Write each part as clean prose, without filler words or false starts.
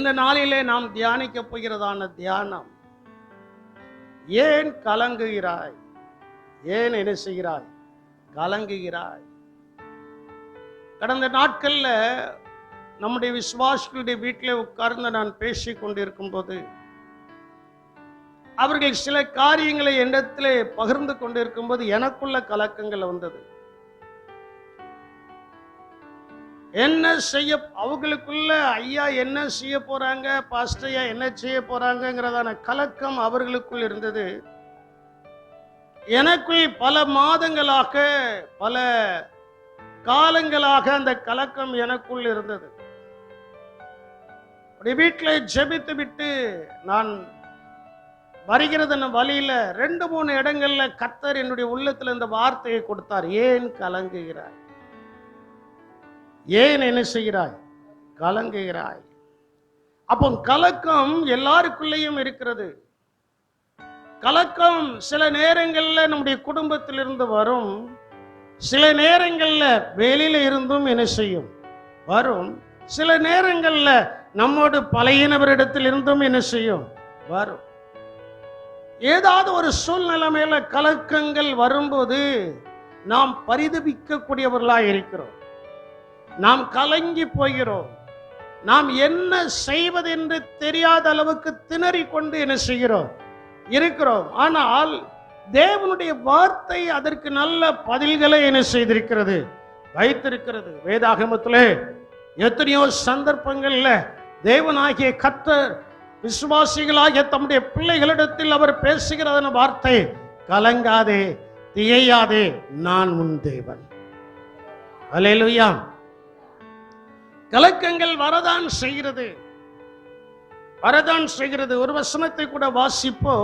இந்த நாளிலே நாம் தியானிக்க போகிறதான தியானம், ஏன் கலங்குகிறாய்? ஏன் என்ன செய்கிறாய்? கலங்குகிறாய். கடந்த நாட்கள்ல நம்முடைய விசுவாசிகளுடைய வீட்டிலே உட்கார்ந்து நான் பேசிக் கொண்டிருக்கும் போது அவர்கள் சில காரியங்களை என்னிடத்திலே பகிர்ந்து கொண்டிருக்கும் போது எனக்குள்ள கலக்கங்கள் வந்தது. என்ன செய்ய அவங்களுக்குள்ள ஐயா என்ன செய்ய போறாங்க, பாஸ்டர்யா என்ன செய்ய போறாங்கிறதான கலக்கம் அவர்களுக்குள் இருந்தது. எனக்குள் பல மாதங்களாக பல காலங்களாக அந்த கலக்கம் எனக்குள் இருந்தது. வீட்டில் ஜெபித்து விட்டு நான் வருகிறதன் வழியில 2-3 இடங்கள்ல கர்த்தர் என்னுடைய உள்ளத்துல இந்த வார்த்தையை கொடுத்தார். ஏன் கலங்குகிறாய்? ஏன் என்ன செய்கிறாய்? கலங்குகிறாய். அப்போ கலக்கம் எல்லாருக்குள்ளேயும் இருக்கிறது. கலக்கம் சில நேரங்கள்ல நம்முடைய குடும்பத்திலிருந்து வரும், சில நேரங்கள்ல வெளியில இருந்தும் என்ன செய்யும் வரும், சில நேரங்கள்ல நம்மோடு பழையினவரிடத்தில் இருந்தும் என்ன செய்யும் வரும். ஏதாவது ஒரு சூழ்நிலைமையில கலக்கங்கள் வரும்போது நாம் பரிதபிக்கக்கூடியவர்களாக இருக்கிறோம். நாம் கலங்கி போகிறோம். நாம் என்ன செய்வதென்று தெரியாத அளவுக்கு திணறிக் கொண்டு என்ன செய்கிறோம் இருக்கிறோம். ஆனால் தேவனுடைய வார்த்தை அதற்கு நல்ல பதில்களை என்ன செய்திருக்கிறது, வைத்திருக்கிறது. வேதாகமத்திலே எத்தனையோ சந்தர்ப்பங்கள்ல தேவனாகிய கர்த்தர் விசுவாசிகளாகிய தம்முடைய பிள்ளைகளிடத்தில் அவர் பேசுகிறதன வார்த்தை, கலங்காதே திகையாதே, நான் உன் தேவன். அல்லேலூயா. கலக்கங்கள் வரதான் செய்கிறது, வரதான் செய்கிறது. ஒரு வசனத்தை கூட வாசிப்போ,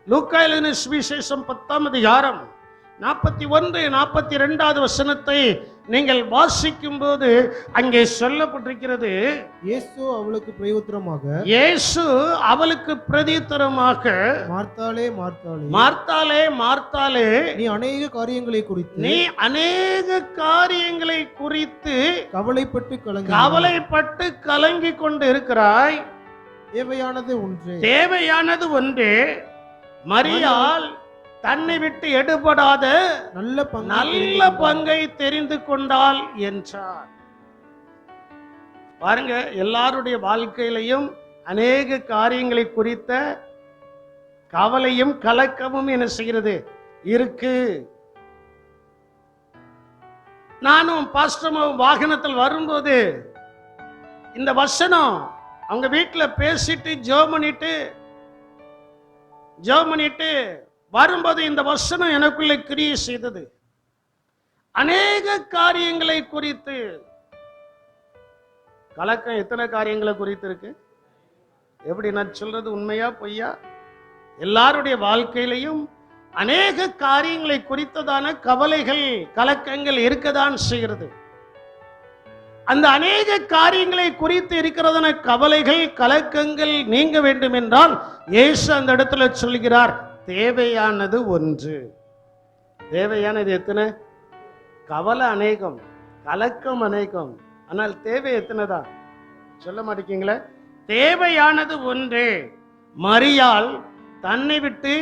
லூக்கா எழுதின சுவிசேஷம் 10ஆம் அதிகாரம் 41-42 வசனத்தை நீங்கள் வாசிக்கும் போது அங்கே சொல்லப்பட்டிருக்கிறது, இயேசு அவளுக்கு பிரதியுத்தரமாக, இயேசு அவளுக்கு பிரதியுத்தரமாக, மார்த்தாளே மார்த்தாளே, மார்த்தாளே மார்த்தாளே, நீ அநேக காரியங்களை குறித்து, நீ அநேக காரியங்களை குறித்து கவலைப்பட்டு கலங்கி கொண்டு இருக்கிறாய். தேவையானது ஒன்றே, தேவையானது ஒன்றே. மரியாள் தன்னை விட்டு எடுபடாத நல்ல பங்கை தெரிந்து கொண்டாள் என்றார். பாருங்க, எல்லாருடைய வாழ்க்கையிலையும் அநேக காரியங்களை குறித்த கவலையும் கலக்கமும் என்ன செய்கிறது இருக்கு. நானும் பாஸ்டரும் வாகனத்தில் வரும்போது இந்த வசனம் அவங்க வீட்டில் பேசிட்டு ஜெபம் பண்ணிட்டு வரும்போது இந்த வசனம் எனக்குள்ளே கிரியை செய்தது. அநேக காரியங்களை குறித்து கலக்கம். எத்தனை காரியங்களை குறித்து இருக்கு? எப்படி நான் சொல்றது உண்மையா பொய்யா? எல்லாருடைய வாழ்க்கையிலையும் அநேக காரியங்களை குறித்ததான கவலைகள் கலக்கங்கள் இருக்கதான் செய்கிறது. அந்த அநேக காரியங்களை குறித்து இருக்கிறதான கவலைகள் கலக்கங்கள் நீங்க வேண்டும் என்றால் இயேசு அந்த இடத்துல சொல்கிறார், தேவையானது ஒன்று. தேவையானது எத்தனை? கவலை அநேகம், கலக்கம் அநேகம், ஆனால் தேவை எத்தனைதான் சொல்ல மாட்டேங்களே. தேவையானது ஒன்றே. மரியாள் தன்னை விட்டு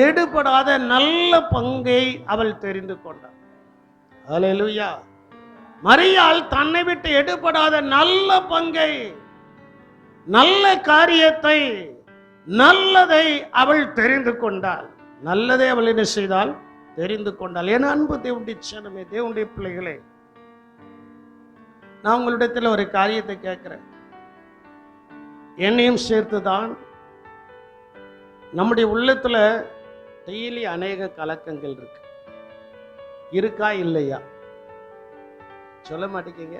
எடுபடாத நல்ல பங்கை அவள் தெரிந்து கொண்டாள். அல்லேலூயா. மரியாள் தன்னை விட்டு எடுபடாத நல்ல பங்கை, நல்ல காரியத்தை, நல்லதை அவள் தெரிந்து கொண்டாள். நல்லதை அவள் என்ன செய்தால் தெரிந்து கொண்டாள். என் அன்பு தேவனுடைய சனமே, தேவனுடைய பிள்ளைகளே, நான் உங்களிடத்தில் ஒரு காரியத்தை கேட்கிறேன். என்னையும் சேர்த்துதான் நம்முடைய உள்ளத்துல டெய்லி அநேக கலக்கங்கள் இருக்கா இல்லையா? சொல்ல மாட்டேங்க.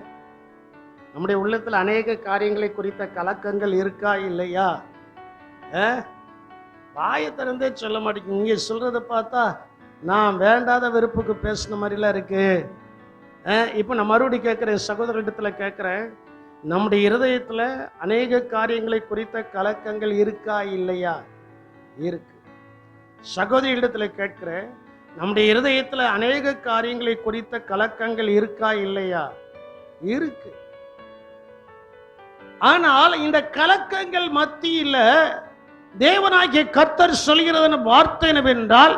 நம்முடைய உள்ளத்துல அநேக காரியங்களை குறித்த கலக்கங்கள் இருக்கா இல்லையா? வாயை திறந்தே சொல்ல மாட்டேங்க. இங்க சொல்றதை பார்த்தா நான் வேண்டாத வெறுப்புக்கு பேசின மாதிரிலாம் இருக்கு. இப்போ நான் மறுபடி கேட்கிறேன், சகோதரிடத்துல கேட்கிறேன், நம்முடைய இருதயத்துல அநேக காரியங்களை குறித்த கலக்கங்கள் இருக்கா இல்லையா? இருக்கு. சகோதரியிடத்துல கேட்கிறேன், நம்முடைய இருதயத்துல அநேக காரியங்களை குறித்த கலக்கங்கள் இருக்கா இல்லையா? இருக்கு. ஆனால் இந்த கலக்கங்கள் மத்தியில தேவனாகிய கர்த்தர் சொல்கிறது வார்த்தை என்னவென்றால்,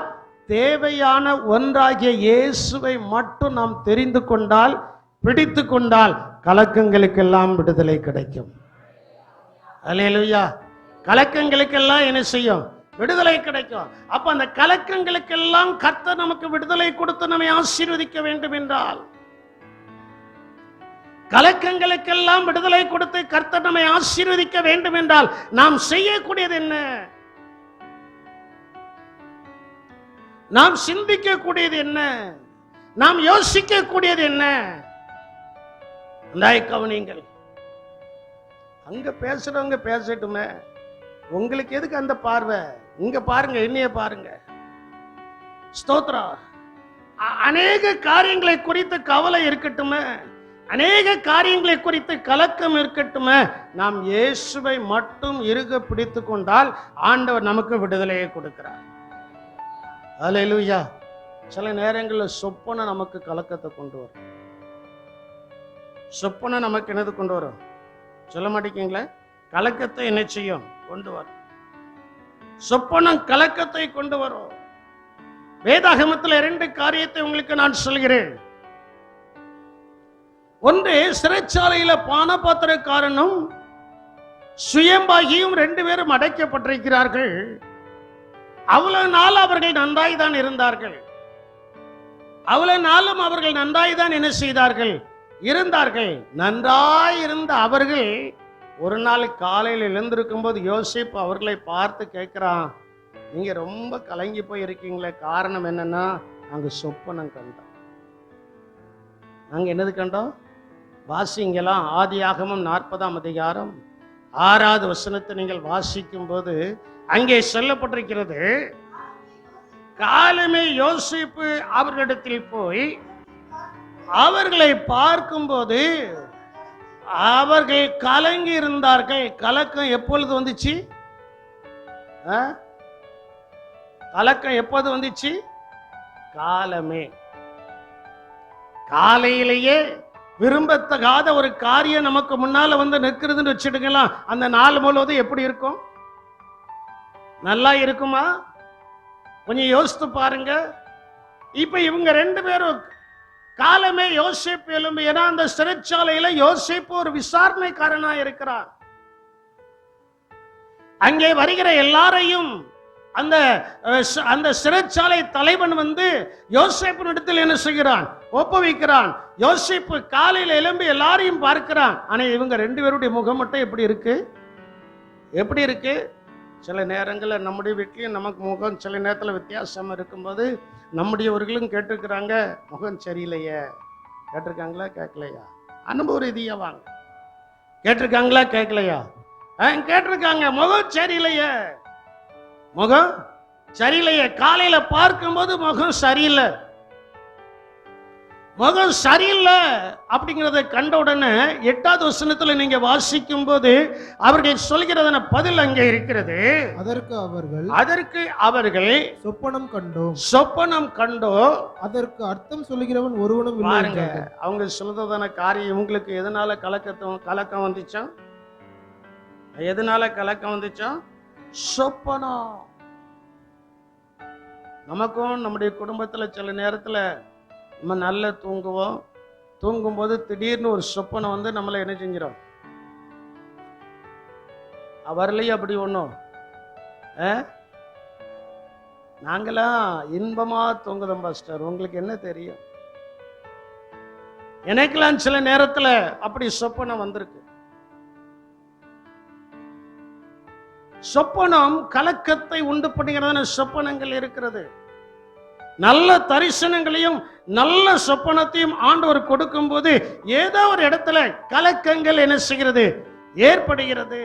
தேவையான ஒன்றாகிய இயேசுவை மட்டும் நாம் தெரிந்து கொண்டால், பிடித்து கொண்டால், கலக்கங்களுக்கெல்லாம் விடுதலை கிடைக்கும். அல்லேலூயா. கலக்கங்களுக்கெல்லாம் என்ன செய்யும்? விடுதலை கிடைக்கும். அப்ப அந்த கலக்கங்களுக்கெல்லாம் கர்த்தர் நமக்கு விடுதலை கொடுத்து நம்மை ஆசீர்வதிக்க வேண்டும் என்றால், கலக்கங்களுக்கெல்லாம் விடுதலை கொடுத்து கர்த்தர் நம்மை ஆசீர்வதிக்க வேண்டும் என்றால் நாம் செய்யக்கூடியது என்ன? நாம் சிந்திக்கக்கூடியது என்ன? நாம் யோசிக்கக்கூடியது என்ன? கவனிங்கள். அங்க பேசுறவங்க பேசட்டுமே, உங்களுக்கு எதுக்கு அந்த பார்வை? இங்க பாருங்க, என்னைய பாருங்க. ஸ்தோத்திரம். அநேக காரியங்களை குறித்து கவலை இருக்கட்டுமே, அநேக காரியங்களை குறித்து கலக்கம் இருக்கட்டுமே, நாம் இயேசுவை மட்டும் இறுக பிடித்து கொண்டால் ஆண்டவர் நமக்கு விடுதலையை கொடுக்கிறார். அல்லேலூயா. சில நேரங்களில் சொப்பனை நமக்கு கலக்கத்தை கொண்டு வரும். சொப்பனை நமக்கு என்னது கொண்டு வரும்? சொல்ல மாட்டேங்களே. கலக்கத்தை என்ன செய்யும்? கொண்டு வரும். சொப்பனம் கலக்கத்தை கொண்டு வரும். வேதாகமத்தில் 2 காரியத்தை உங்களுக்கு நான் சொல்கிறேன். ஒன்று, சிறைச்சாலையில பானபாத்திரக்காரனும் சுயம்பாகியும் 2 பேரும் அடைக்கப்பட்டிருக்கிறார்கள். அவ்வளவு நாள் அவர்கள் நன்றாய்தான் இருந்தார்கள். அவ்வளவு நாளும் அவர்கள் நன்றாய்தான் என்ன செய்தார்கள்? இருந்தார்கள். நன்றாய் இருந்த அவர்கள் ஒரு நாள் காலையில் எழுந்திருக்கும் போது யோசேப்பு அவர்களை பார்த்து கேட்கிறான், நீங்க ரொம்ப கலங்கி போய் இருக்கீங்களே, காரணம் என்னன்னா, நாங்க சொப்பனம் கண்டோம். நாங்க என்னது கண்டோம்? வாசிங்கலாம். ஆதியாகமம் 40ஆம் அதிகாரம் 6வது வசனத்தை நீங்கள் வாசிக்கும் போது அங்கே சொல்லப்பட்டிருக்கிறது, காலமே யோசேப்பு அவர்களிடத்தில் போய் அவர்களை பார்க்கும்போது அவர்கள் கலங்கி இருந்தார்கள். கலக்கம் எப்பொழுது வந்துச்சு? கலக்கம் எப்போது வந்துச்சு? காலமே. காலையிலேயே விரும்பத்தகாத ஒரு காரியம் நமக்கு முன்னால வந்து நிற்கிறதுன்னு வச்சுடுங்களா, அந்த நாள் முழுவதும் எப்படி இருக்கும்? நல்லா இருக்குமா? கொஞ்சம் யோசித்து பாருங்க. இப்ப இவங்க 2 பேரும் காலமே யோசேப்பு எழும்பி, ஏன்னா அந்த சிறைச்சாலையில யோசேப்பு ஒரு விசாரணைக்காரனா இருக்கிறார். அங்கே வருகிற எல்லாரையும் அந்த சிறைச்சாலை தலைவன் வந்து யோசேப்பினிடத்தில் என்ன செய்கிறான்? ஒப்புவிக்கிறான். யோசேப்பு காலையில் எழும்பி எல்லாரையும் பார்க்கிறான். ஆனா இவங்க 2 பேருடைய முகம் மட்டும் எப்படி இருக்கு? எப்படி இருக்கு? சில நேரங்களில் நம்முடைய வீட்லையும் நமக்கு முகம் சில நேரத்தில் வித்தியாசம் இருக்கும்போது நம்முடையவர்களும் கேட்டிருக்கிறாங்க, முகம் சரியில்லையே. கேட்டிருக்காங்களா? கேட்கலையா? அனுபவ ரீதியா வாங்க. கேட்டிருக்காங்களா? கேட்கலையா? கேட்டிருக்காங்க. முகம் சரியில்லையே, முகம் சரியில்லையே. காலையில பார்க்கும்போது முகம் சரியில்லை. முகம் சரியில்லை அப்படிங்கிறத கண்ட உடனே 8வது வசனத்துல நீங்க வாசிக்கும் போது அவர்கள் சொல்கிறதன பதில் அங்கே இருக்கிறது. அதற்கு அவர்கள் சொப்பனம் கண்டோ அதற்கு அர்த்தம் சொல்லுகிறவன் ஒருவனும் இல்லை. பாருங்க, அவங்க சொல்றதான காரியம் இவங்களுக்கு எதனால கலக்கம் வந்துச்சா? எதனால கலக்கம் வந்துச்சா? சொப்பனம். நமக்கும் நம்முடைய குடும்பத்துல சில நேரத்துல நம்ம நல்லா தூங்குவோம். தூங்கும்போது திடீர்னு ஒரு சொப்பனம் வந்து நம்மளை என்ன செஞ்சிடும்? வரலையே அப்படி ஒன்றும். நாங்களாம் இன்பமா தூங்குதோம் பாஸ்டர், உங்களுக்கு என்ன தெரியும்? எனக்கெல்லாம் சில நேரத்துல அப்படி சொப்பனம் வந்திருக்கு. சொப்பனம் கலக்கத்தை உண்டு பண்ணுகிறதான சொப்பனங்கள் இருக்கிறது. நல்ல தரிசனங்களையும் நல்ல சொப்பனத்தையும் ஆண்டவர் கொடுக்கும் போது ஏதோ ஒரு இடத்துல கலக்கங்கள் என்ன செய்கிறது? ஏற்படுகிறது.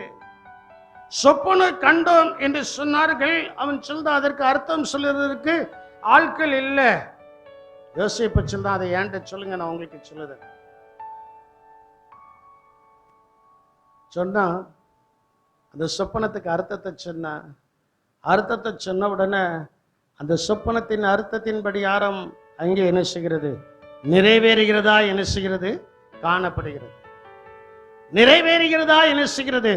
சொப்பன கண்டோம் என்று சொன்னார்கள். அவன் சொல்ற அதற்கு அர்த்தம் சொல்லுறதுக்கு ஆட்கள் இல்லை. யோசிப்ப சொல்றா, அதை ஏன்ட்ட சொல்லுங்க, நான் உங்களுக்கு சொல்லுது சொன்னா அந்த சொப்பனத்துக்கு அர்த்தத்தை சொன்ன உடனே அந்த சொப்பனத்தின் அர்த்தத்தின்படி யாரும் அங்கே என்ன செய்கிறது? நிறைவேறுகிறதா என்ன செய்கிறது? காணப்படுகிறது. நிறைவேறுகிறதா என்ன செய்கிறது,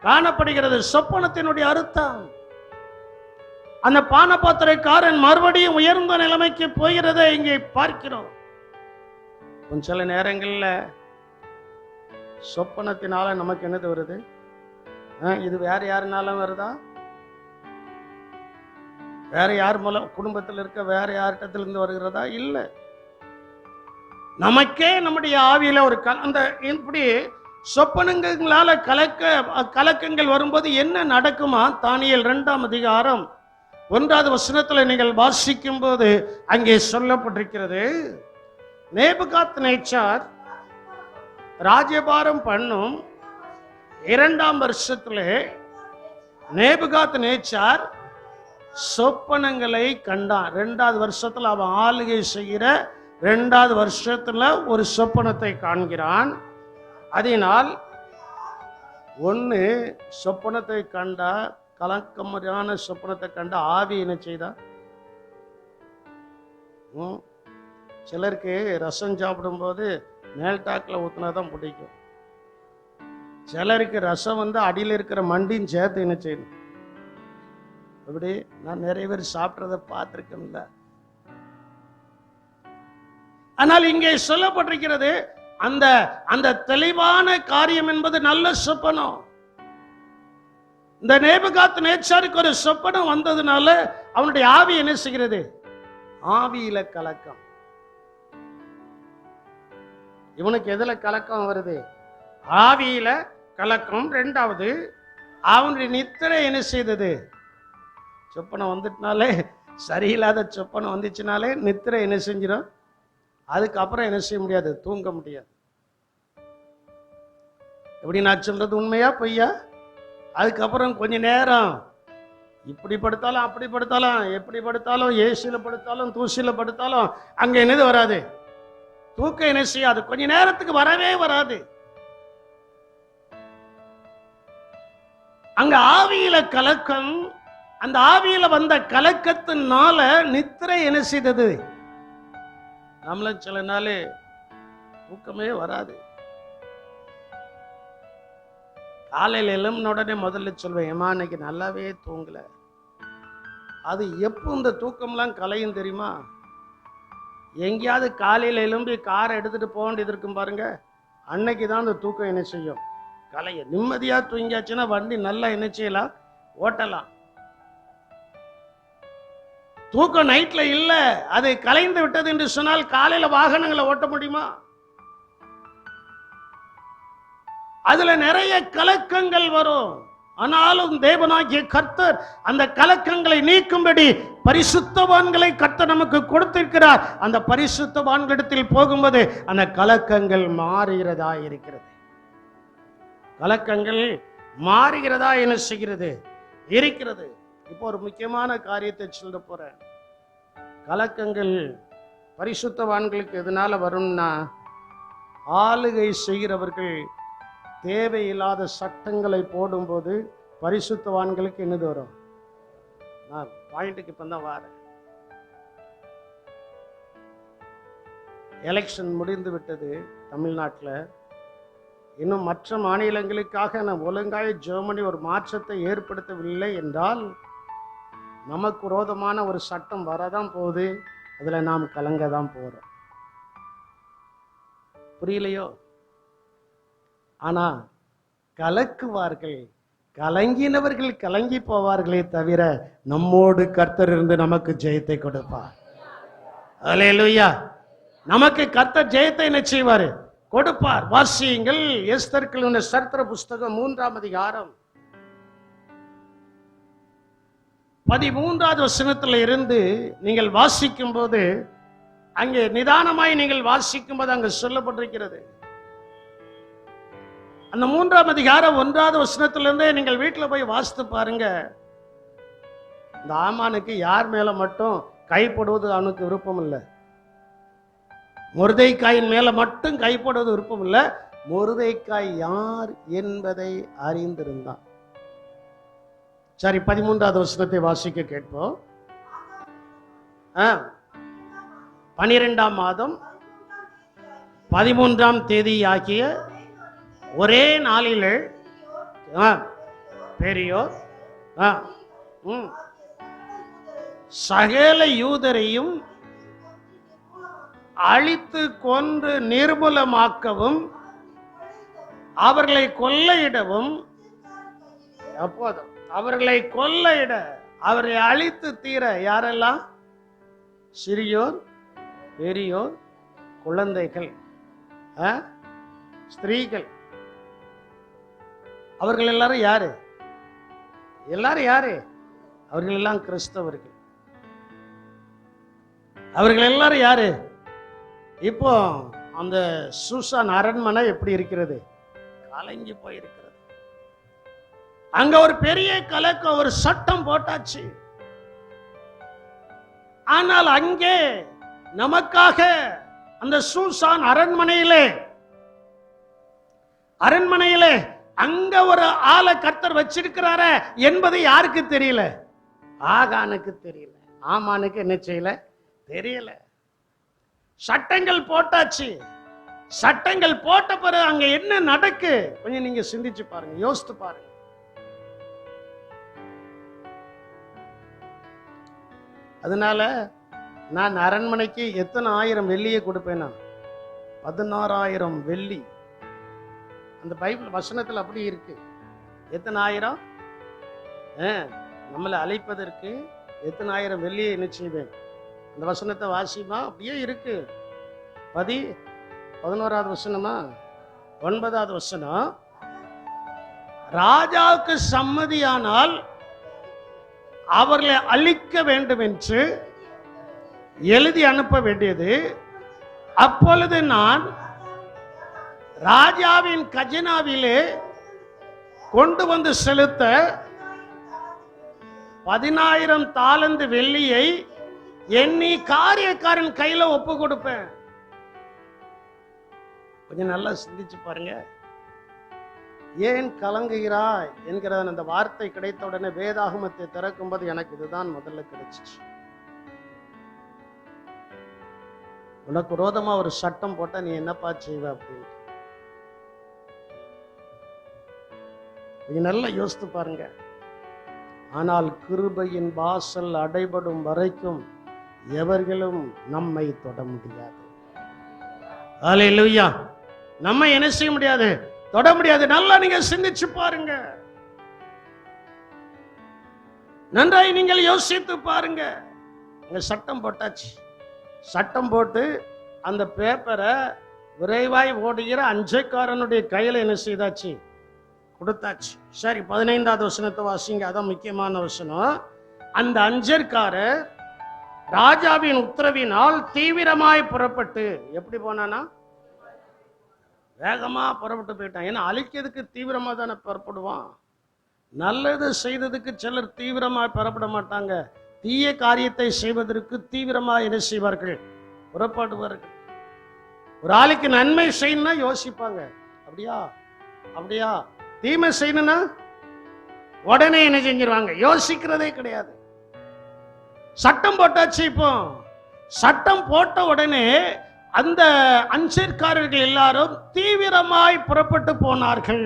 காணப்படுகிறது. சொப்பனத்தினுடைய அர்த்தம் அந்த பானபாத்திரக்காரன் மறுபடியும் உயர்ந்த நிலைமைக்கு போகிறதை இங்கே பார்க்கிறோம். சில நேரங்கள்ல சொப்பனத்தினால நமக்கு என்னது வருது? இது வேற யாருனாலும் வருதா? வேற யார் மூலம்? குடும்பத்தில் இருக்க வேற யார்கிட்டத்திலிருந்து வருகிறதா? இல்லை, நமக்கே நம்முடைய ஆவியில ஒரு அந்த இப்படி சொப்பனங்களால கலக்கங்கள் வரும்போது என்ன நடக்குமா? தானியேல் 2ஆம் அதிகாரம் 1வது வசனத்துல நீங்கள் வாசிக்கும் போது அங்கே சொல்லப்பட்டிருக்கிறது, நேபுகாத்நேச்சார் ராஜ்யபாரம் பண்ணும் 2ஆம் வருஷத்துல நேபுகாத்நேச்சார் சொப்பனங்களை கண்டான். 2வது வருஷத்துல அவன் ஆளுகை செய்கிற 2வது வருஷத்துல ஒரு சொப்பனத்தை காண்கிறான். அதனால் ஒன்று சொப்பனத்தை கண்டா, கலக்கமான சொப்பனத்தை கண்ட ஆவி என்ன செய்தா? சிலருக்கு ரசம் சாப்பிடும்போது மேல் டாக்கில் ஊற்றினா தான் பிடிக்கும். சிலருக்கு ரசம் அடியில் இருக்கிற மண்டின்னு சேர்த்து என்ன செய்யணும். அப்படி நான் நிறைய பேர் சாப்பிட்றத பார்த்துருக்கேன்ல. ஆனால் இங்கே சொல்லப்பட்டிருக்கிறது, அந்த அந்த தெளிவான காரியம் என்பது நல்ல சொப்பனம். இந்த நேபுகாத்நேச்சாருக்கு ஒரு சொப்பனம் வந்ததுனால அவனுடைய ஆவி என்ன செய்கிறது? ஆவியில கலக்கம். இவனுக்கு எதுல கலக்கம் வருது? ஆவியில கலக்கம். 2வது அவனுடைய நித்திரை என்ன செய்தது? சொப்பனம் வந்துட்டுனாலே, சரியில்லாத சொப்பனம் வந்துச்சுனாலே நித்திரை என்ன செஞ்சிடும்? அதுக்கப்புறம் என்ன செய்ய முடியாது? தூங்க முடியாது. எப்படி நான் சொல்றது உண்மையா பொய்யா? அதுக்கப்புறம் கொஞ்ச நேரம் இப்படி படுத்தாலும் அப்படி படுத்தாலும் எப்படி படுத்தாலும் ஏசியில படுத்தாலும் தூசியில படுத்தாலும் அங்க என்னது வராது? தூக்கம் என்ன செய்யாது? கொஞ்ச நேரத்துக்கு வரவே வராது. அங்க ஆவியில கலக்கம். அந்த ஆவியில வந்த கலக்கத்தினால நித்திரை என்ன செய்தது? நம்மளும் சில நாள் தூக்கமே வராது. காலையில் எழும்பின உடனே முதல்ல சொல்வேன், ஏமா இன்னைக்கு நல்லாவே தூங்கல. அது எப்போ இந்த தூக்கம்லாம் கலையும் தெரியுமா? எங்கேயாவது காலையில் எழும்பி காரை எடுத்துட்டு போக வேண்டியது இருக்கும் பாருங்க, அன்னைக்கு தான் அந்த தூக்கம் என்ன செய்யும்? கலைய. நிம்மதியா தூங்கியாச்சுன்னா வண்டி நல்லா என்ன செய்யலாம்? ஓட்டலாம். தூக்கம் நைட்ல இல்ல, அது கலைந்து விட்டது என்று சொன்னால் காலையில வாகனங்களை ஓட்ட முடியுமா? அதுல நிறைய கலக்கங்கள் வரும். ஆனாலும் தேவனாகிய கர்த்தர் அந்த கலக்கங்களை நீக்கும்படி பரிசுத்தவான்களை கர்த்தர் நமக்கு கொடுத்திருக்கிறார். அந்த பரிசுத்தவான்களிடத்தில் போகும்போது அந்த கலக்கங்கள் மாறுகிறதா இருக்கிறது. கலக்கங்கள் மாறுகிறதா என்ன செய்கிறது? இருக்கிறது. இப்போ ஒரு முக்கியமான காரியத்தை சொல்ல போறேன். கலக்கங்கள் பரிசுத்தவான்களுக்கு எதனால வரும்னா, ஆளுகை செய்கிறவர்கள் தேவையில்லாத சட்டங்களை போடும்போது பரிசுத்தவான்களுக்கு என்னது வரும்? நான் பாயிண்ட்டுக்கு இப்போ தான் வரேன். எலெக்ஷன் முடிந்து விட்டது தமிழ்நாட்டில். இன்னும் மற்ற மாநிலங்களுக்காக நான் ஒழுங்காய் ஜெர்மனி ஒரு மாற்றத்தை ஏற்படுத்தவில்லை என்றால் நமக்கு விரோதமான ஒரு சட்டம் வரதான் போகுது. அதில் நாம் கலங்க தான் போகிறோம். புரியலையோ? ஆனால் கலக்குவார்கள், கலங்கினவர்கள் கலங்கி போவார்களே தவிர நம்மோடு கர்த்தர் இருந்து நமக்கு ஜெயத்தை கொடுப்பார். அல்லேலூயா. நமக்கு கர்த்தர் ஜெயத்தை என்ன செய்வார்? கொடுப்பார். வாசியுங்கள், எஸ்தர்கள் சரித்திர புஸ்தகம் 3ஆம் அதிகாரம் 13வது வசனத்தில் இருந்து நீங்கள் வாசிக்கும் போது, அங்கே நிதானமாய் நீங்கள் வாசிக்கும் போது அங்கு சொல்லப்பட்டிருக்கிறது. அந்த 3ஆம் அதிகாரம் 1வது வசனத்திலிருந்தே நீங்கள் வீட்டில் போய் வாசித்து பாருங்க. இந்த ஆமானுக்கு யார் மேல மட்டும் கைப்படுவது அவனுக்கு விருப்பம் இல்லை. மொர்தெக்காயின் மேல மட்டும் கைப்படுவது விருப்பம் இல்லை. மொர்தெக்காய் யார் என்பதை அறிந்திருந்தான். சரி, 13வது வசனத்தை வாசிக்க கேட்போம். 12ஆம் மாதம் 13ஆம் தேதி ஆகிய ஒரே நாளிலே பெரியோர் சகல யூதரையும் அழித்து கொன்று நிர்மூலமாக்கவும் அவர்களை கொள்ளையிடவும், அப்போதும் அவர்களை கொள்ளையிட, அவரை அழித்து தீர யாரெல்லாம்? சிறியோர், பெரியோர், குழந்தைகள், ஸ்திரீகள். அவர்கள் எல்லாரும் யாரு? எல்லாரும் யாரு? அவர்கள் எல்லாம் கிறிஸ்தவர்கள். அவர்கள் எல்லாரும் யாரு? இப்போ அந்த சூசான் அரண்மனை எப்படி இருக்கிறது? கலங்கி போயிருக்கிறது. அங்க ஒரு பெரிய கலக்கம், ஒரு சட்டம் போட்டாச்சு. ஆனால் அங்கே நமக்காக அந்த சூசான் அரண்மனையிலே அங்க ஒரு ஆளை கர்த்தர் வச்சிருக்கிறார என்பது யாருக்கு தெரியல? ஆகானுக்கு தெரியல. ஆமானுக்கு என்ன செய்யல? தெரியல. சட்டங்கள் போட்டாச்சு. சட்டங்கள் போட்ட பிறகு அங்க என்ன நடக்கு? கொஞ்சம் நீங்க சிந்திச்சு பாருங்க, யோசித்து பாருங்க. அதனால நான் அரண்மனைக்கு எத்தனை ஆயிரம் வெள்ளியை கொடுப்பேனா? 16,000 வெள்ளி. அந்த பைபிள் வசனத்தில் அப்படி இருக்கு. எத்தனை ஆயிரம்? நம்மளை அழைப்பதற்கு எத்தனை ஆயிரம் வெள்ளியை என்ன செய்வேன்? அந்த வசனத்தை வாசிமா அப்படியே இருக்கு. 11வது வசனமா 9வது வசனம். ராஜாவுக்கு சம்மதியானால் அவர்களை அழிக்க வேண்டும் என்று எழுதி அனுப்ப வேண்டியது. அப்பொழுது நான் ராஜாவின் கஜனாவிலே கொண்டு வந்து செலுத்த 10,000 தாலந்து வெள்ளியை எண்ணி காரியக்காரன் கையில ஒப்பு கொடுப்பேன். கொஞ்சம் நல்லா சிந்திச்சு பாருங்க. ஏன் கலங்குகிறாய் என்கிற அந்த வார்த்தை கிடைத்த உடனே வேதாகமத்தை திறக்கும்போது எனக்கு இதுதான் முதல்ல கிடைச்சிச்சு. உனக்கு விரோதமா ஒரு சட்டம் போட்டா நீ என்னப்பா செய்வ அப்படின்னு நீங்க நல்லா யோசித்து பாருங்க. ஆனால் கிருபையின் வாசல் அடைபடும் வரைக்கும் எவர்களும் நம்மை தொட முடியாது. அல்லேலூயா. நம்ம என்ன செய்ய முடியாது? தொட முடியாது. நல்லா நீங்க சிந்திச்சு பாருங்க. நன்றாய் நீங்கள் யோசித்து பாருங்க. சட்டம் போட்டாச்சு. சட்டம் போட்டு அந்த பேப்பரை விரைவாய் ஓடுகிற அஞ்சைக்காரனுடைய கையில என்ன செய்தாச்சு? கொடுத்தாச்சு. சரி, 15வது வசனத்தை வாசிங்க. அதான் முக்கியமான வசனம். அந்த அஞ்சற்காரர் ராஜாவின் உத்தரவினால் தீவிரமாய் புறப்பட்டு, எப்படி போனானா? வேகமா புறப்பட்டு போயிட்டான். ஏன்னா அழிக்கிறதுக்கு தீவிரமா தானே புறப்படுவான். நல்லது செய்ததுக்கு சிலர் தீவிரமாய் புறப்பட மாட்டாங்க. தீய காரியத்தை செய்வதற்கு தீவிரமாக என்ன செய்வார்கள்? புறப்படுவார்கள். ஒரு ஆளுக்கு நன்மை செய்யணும்னா யோசிப்பாங்க. அப்படியா அப்படியா? தீமை செய்யணும்னா உடனே என்ன செஞ்சிருவாங்க? யோசிக்கிறதே கிடையாது. சட்டம் போட்டாச்சு. இப்போ சட்டம் போட்ட உடனே அந்த அஞ்சற்காரர்கள் எல்லாரும் தீவிரமாய் புறப்பட்டு போனார்கள்.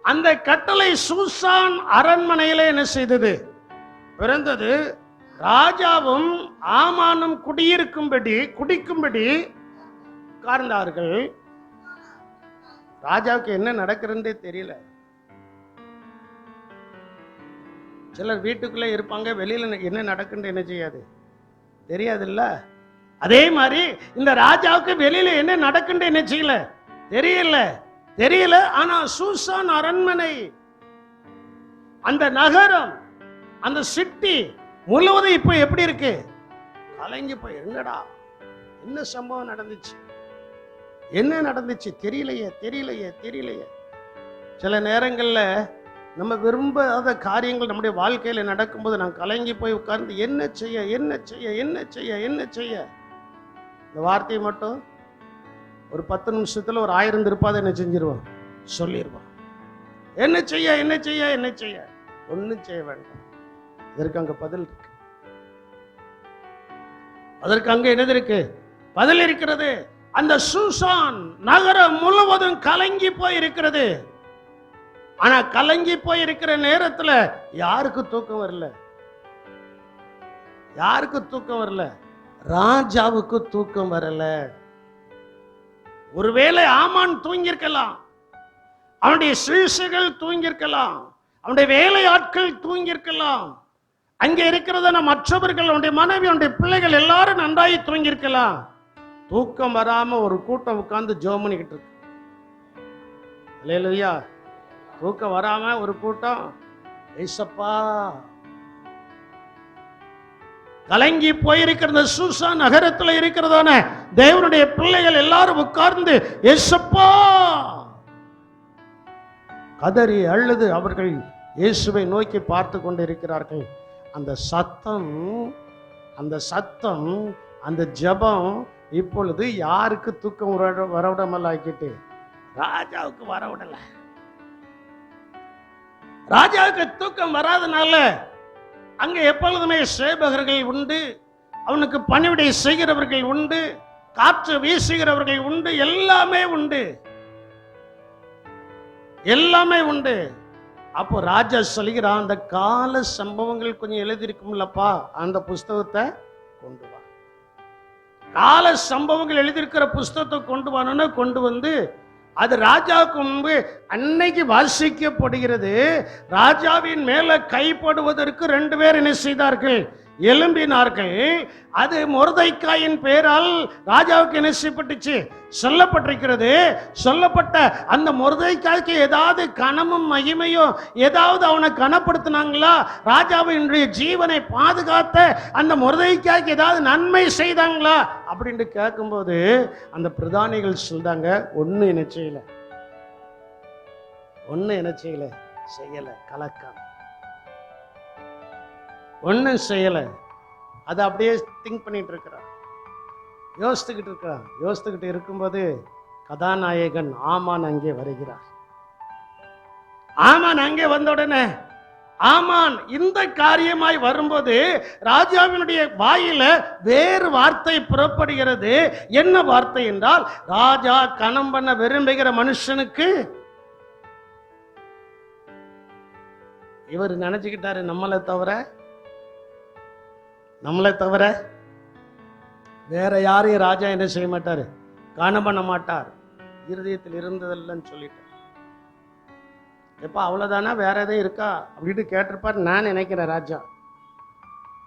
அந்த கட்டளை சூசான் அரண்மனையில என்ன செய்தது? பிறந்தது. ராஜாவும் ஆமானும் குடிக்கும்படி உட்கார்ந்தார்கள். ராஜாவுக்கு என்ன நடக்கிறதே தெரியல. சிலர் வீட்டுக்குள்ளே இருப்பாங்க, வெளியில என்ன நடக்குன்னு என்ன செய்யாது? தெரியாது இல்ல? அதே மாதிரி இந்த ராஜாவுக்கு வெளியில என்ன நடக்குன்னு என்ன செய்யல? தெரியல. ஆனா சூசான் அரண்மனை, அந்த நகரம், அந்த சிட்டி முழுவதும் இப்ப எப்படி இருக்கு? கலங்கி போய், என்னடா என்ன சம்பவம் நடந்துச்சு? என்ன நடந்துச்சு? தெரியலையே. சில நேரங்கள்ல நம்ம விரும்பாத காரியங்கள் நம்முடைய வாழ்க்கையில நடக்கும்போது நான் கலங்கி போய் உட்கார்ந்து என்ன செய்ய. இந்த வார்த்தையை மட்டும் ஒரு 10 நிமிஷத்துல ஒரு 1000 திருப்பாத என்ன செஞ்சிருவோம்? சொல்லிடுவோம். என்ன செய்ய. ஒன்னும் செய்ய வேண்டாம். இதற்கு அங்க பதில் இருக்கு. அதற்கு அங்க என்னது இருக்கு? பதில் இருக்கிறது. அந்த சூசான் நகரம் முழுவதும் கலங்கி போய் இருக்கிறது. ஆனா கலங்கி போய் இருக்கிற நேரத்துல யாருக்கு தூக்கம் வரல? யாருக்கு தூக்கம் வரல? ராஜாவுக்கு தூக்கம் வரல. ஒருவேளை ஆமான் தூங்கியிருக்கலாம், அவனுடைய சீஷர்கள் தூங்கியிருக்கலாம், அவனுடைய வேலை ஆட்கள் தூங்கியிருக்கலாம், அங்கே இருக்கிறதான மற்றவர்கள், அவனுடைய மனைவி, அவனுடைய பிள்ளைகள் எல்லாரும் நன்றாய் தூங்கியிருக்கலாம். தூக்கம் வராம ஒரு கூட்டம் உட்கார்ந்து ஜெபம் பண்ணிக்கிட்டு இருக்கு. அல்லேலூயா. தூக்கம் வராம ஒரு கூட்டம், ஏசப்பா, கலங்கி போயிருக்கிற சூசான் நகரத்தில் இருக்கிறதான தேவனுடைய பிள்ளைகள் எல்லாரும் உட்கார்ந்து ஏசப்பா கதறி அழுது அவர்கள் இயேசுவை நோக்கி பார்த்து கொண்டிருக்கிறார்கள். அந்த சத்தம், அந்த ஜெபம் இப்பொழுது யாருக்கு தூக்கம் வரவிடாமல் ஆக்கிட்டு? ராஜாவுக்கு வரவிடல. ராஜாவுக்கு தூக்கம் வராதனால அங்க எப்பொழுதுமே சேவகர்கள் உண்டு, அவனுக்கு பணிவிடை செய்கிறவர்கள் உண்டு, காற்று வீசுகிறவர்கள் உண்டு, எல்லாமே உண்டு, எல்லாமே உண்டு. அப்போ ராஜா சொல்கிறான், அந்த கால சம்பவங்கள் கொஞ்சம் எழுதியிருக்கும்லப்பா, அந்த புஸ்தகத்தை கொண்டு வா. கால சம்பவங்கள் எழுதியிருக்கிற புஸ்தகத்தை கொண்டு வானு கொண்டு வந்து அது ராஜாவுக்கு முன்பு அன்னைக்கு வாசிக்கப்படுகிறது. ராஜாவின் மேல கைப்படுவதற்கு 2 பேர் என்ன செய்தார்கள்? எழும்பினார்கள். அது மொர்தெகாயின் பேரால் ராஜாவுக்கு என்ன செய்யப்பட்டுச்சு? சொல்லப்பட்டிருக்கிறது. சொல்லப்பட்ட அந்த மொர்தெகாய்க்கு ஏதாவது கனமும் மகிமையோ ஏதாவது அவனை கனப்படுத்தினாங்களா? ராஜாவினுடைய ஜீவனை பாதுகாத்த அந்த மொர்தெகாய்க்கு ஏதாவது நன்மை செய்தாங்களா அப்படின்னு கேட்கும்போது அந்த பிரதானிகள் சொல்றாங்க, ஒண்ணு என்ன செய்யல, ஒண்ணு என்ன செய்யல, செய்யல, கலக்கம் ஒன்னும் செய்யல. அதை அப்படியே திங்க் பண்ணிட்டு இருக்கிறான், யோசித்துக்கிட்டு இருக்கிறான். யோசித்துக்கிட்டு இருக்கும்போது கதாநாயகன் ஆமான் அங்கே வருகிறார். ஆமான் அங்கே வந்த உடனே ஆமான் இந்த காரியமாய் வரும்போது ராஜாவினுடைய வாயில வேறு வார்த்தை புறப்படுகிறது. என்ன வார்த்தை என்றால், ராஜா கனம் பண்ண விரும்புகிற மனுஷனுக்கு. இவர் நினைச்சுக்கிட்டாரு நம்மளை தவிர வேற யாரையும் ராஜா என்ன செய்ய மாட்டாரு, கனம் பண்ண மாட்டார், இருதயத்தில் இருந்ததல்லன்னு சொல்லிட்டார். எப்ப அவ்வளவுதானா, வேற எதுவும் இருக்கா அப்படின்னு கேட்டிருப்பார் நான் நினைக்கிறேன். ராஜா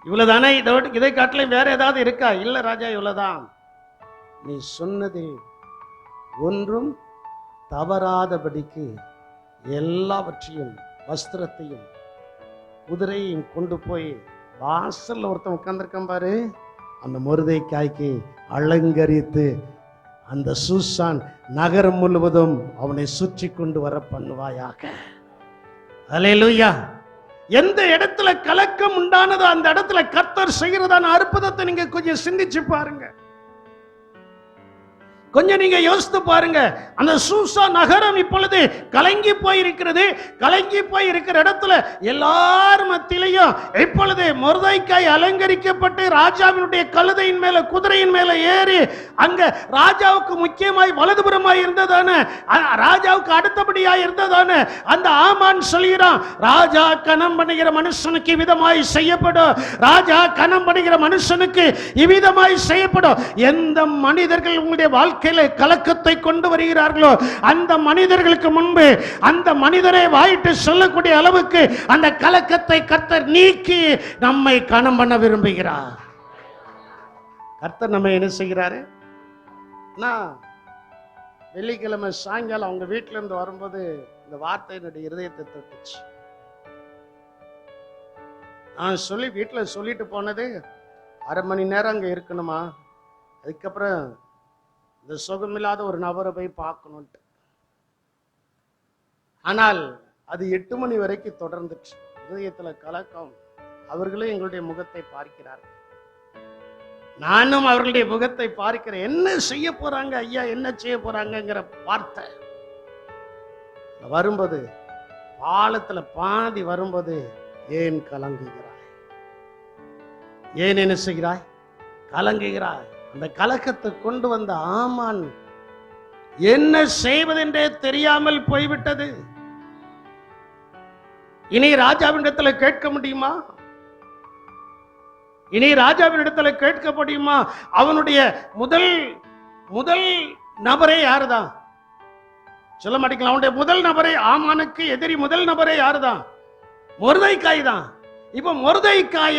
இவ்வளவுதானே, இதை காட்டிலும் வேற ஏதாவது இருக்கா? இல்ல ராஜா, இவ்வளவுதான், நீ சொன்னது ஒன்றும் தவறாதபடிக்கு எல்லாவற்றையும், வஸ்திரத்தையும் குதிரையும் கொண்டு போய் வாசல்ல ஒருத்தன் உட்கார்ந்திருக்கான் பாரு, அந்த மொர்தெகாய்க்கு அலங்கரித்து அந்த சூசான் நகரம் முழுவதும் அவனை சுற்றி கொண்டு வர பண்ணுவாயாக. அல்லேலூயா. எந்த இடத்துல கலக்கம் உண்டானதோ அந்த இடத்துல கர்த்தர் செய்கிறதான அற்புதத்தை நீங்க கொஞ்சம் சிந்திச்சு பாருங்க, கொஞ்சம் நீங்க யோசித்து பாருங்க. அந்த சூசா நகரம் இப்பொழுது கலங்கி போயிருக்கிறது. கலங்கி போய் இருக்கிற இடத்துல எல்லார் மத்தியிலையும் இப்பொழுது மொர்தெகாய் அலங்கரிக்கப்பட்டு ராஜாவினுடைய கழுதையின் மேல, குதிரையின் மேல ஏறி அங்க ராஜாவுக்கு முக்கியமாய் வலதுபுறமாய் இருந்ததான, ராஜாவுக்கு அடுத்தபடியாய் இருந்ததான அந்த ஆமான் சொல்கிறான், ராஜா கனம் பண்ணுகிற மனுஷனுக்கு இவ்விதமாய் செய்யப்படும், ராஜா கனம் பண்ணுகிற மனுஷனுக்கு இவ்விதமாய் செய்யப்படும். எந்த மனிதர்கள் உங்களுடைய வாழ்க்கை கலக்கத்தை கொண்டு வருகிறார்களோ அந்த மனிதர்களுக்கு முன்பு அந்த மனிதரை வாயிட்டு சொல்லக்கூடிய அளவுக்கு அந்த கலக்கத்தை கர்த்தர் நீக்கி நம்மை கனம் பண்ண விரும்புகிறார். கர்த்தர் நம்ம என்ன செய்கிறாரு? நான் வெள்ளிக்கிழமை சாயங்காலம் அவங்க வீட்டில இருந்து வரும்போது இந்த வார்த்தை என்னுடைய இருதயத்தை தொட்டுச்சு. நான் வீட்டில் சொல்லிட்டு போனது 1/2 மணி நேரம் அங்கே இருக்கணுமா, அதுக்கப்புறம் இந்த சுகமில்லாத ஒரு நபரை போய் பார்க்கணுன்ட்டு. ஆனால் அது 8 மணி வரைக்கும் தொடர்ந்துச்சு. இதயத்துல கலக்கம். அவர்களும் எங்களுடைய முகத்தை பார்க்கிறார்கள், நானும் அவர்களுடைய முகத்தை பார்க்கிறேன். என்ன செய்ய போறாங்க ஐயா, என்ன செய்ய போறாங்கிற வார்த்தை வரும்போது, பாலத்துல பாதி வரும்போது, ஏன் கலங்குகிறாய், ஏன் என்ன செய்கிறாய், கலங்குகிறாய். அந்த கலக்கத்தை கொண்டு வந்த ஆமான் என்ன செய்வதென்றே தெரியாமல் போய்விட்டது. இனி ராஜாவினிடத்துல கேட்க முடியுமா? இனி ராஜாவினிடத்துல கேட்க முடியுமா? அவனுடைய முதல் நபரே யாருதான்? சொல்ல மாட்டீங்களா? அவனுடைய முதல் நபரே, ஆமானுக்கு எதிரி முதல் நபரே யாருதான்? மொர்தெகாய் தான். இப்ப மொர்தெகாய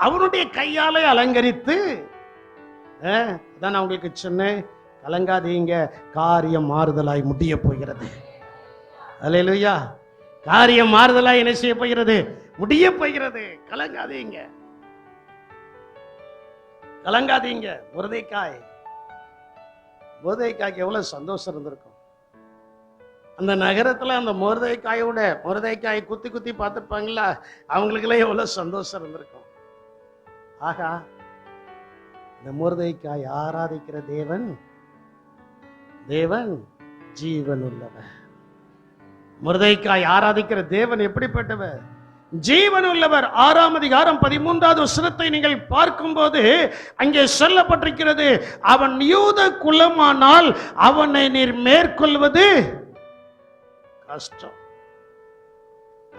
அவனுடைய கையாலே அலங்கரித்து, அதான் நான் உங்களுக்கு சொன்னேன், கலங்காதீங்க, காரியம் மாறுதலாய் முடிய போகிறது. அல்லேலூயா. காரியம் மாறுதலாய் என்ன செய்ய போகிறது? முடிய போகிறது. கலங்காதீங்க, கலங்காதீங்க. மொர்தெகாய்க்கு எவ்வளவு சந்தோஷம் இருந்திருக்கும். அந்த நகரத்துல அந்த மொர்தெகாய் குத்தி குத்தி பார்த்துருப்பாங்களா, அவங்களுக்கெல்லாம் எவ்வளவு சந்தோஷம் இருந்திருக்கும். ஆகா, இந்த மொர்தெகாய் ஆராதிக்கிற தேவன் ஜீவன் உள்ளவர். மொர்தெகாய் ஆராதிக்கிற தேவன் எப்படிப்பட்டவர்? ஜீவன் உள்ளவர். 6ஆம் அதிகாரம் 13வது வசனத்தை நீங்கள் பார்க்கும்போது அங்கே சொல்லப்பட்டிருக்கிறது, அவன் யூத குலமானால் அவனை நீர் மேற்கொள்வது கஷ்டம்,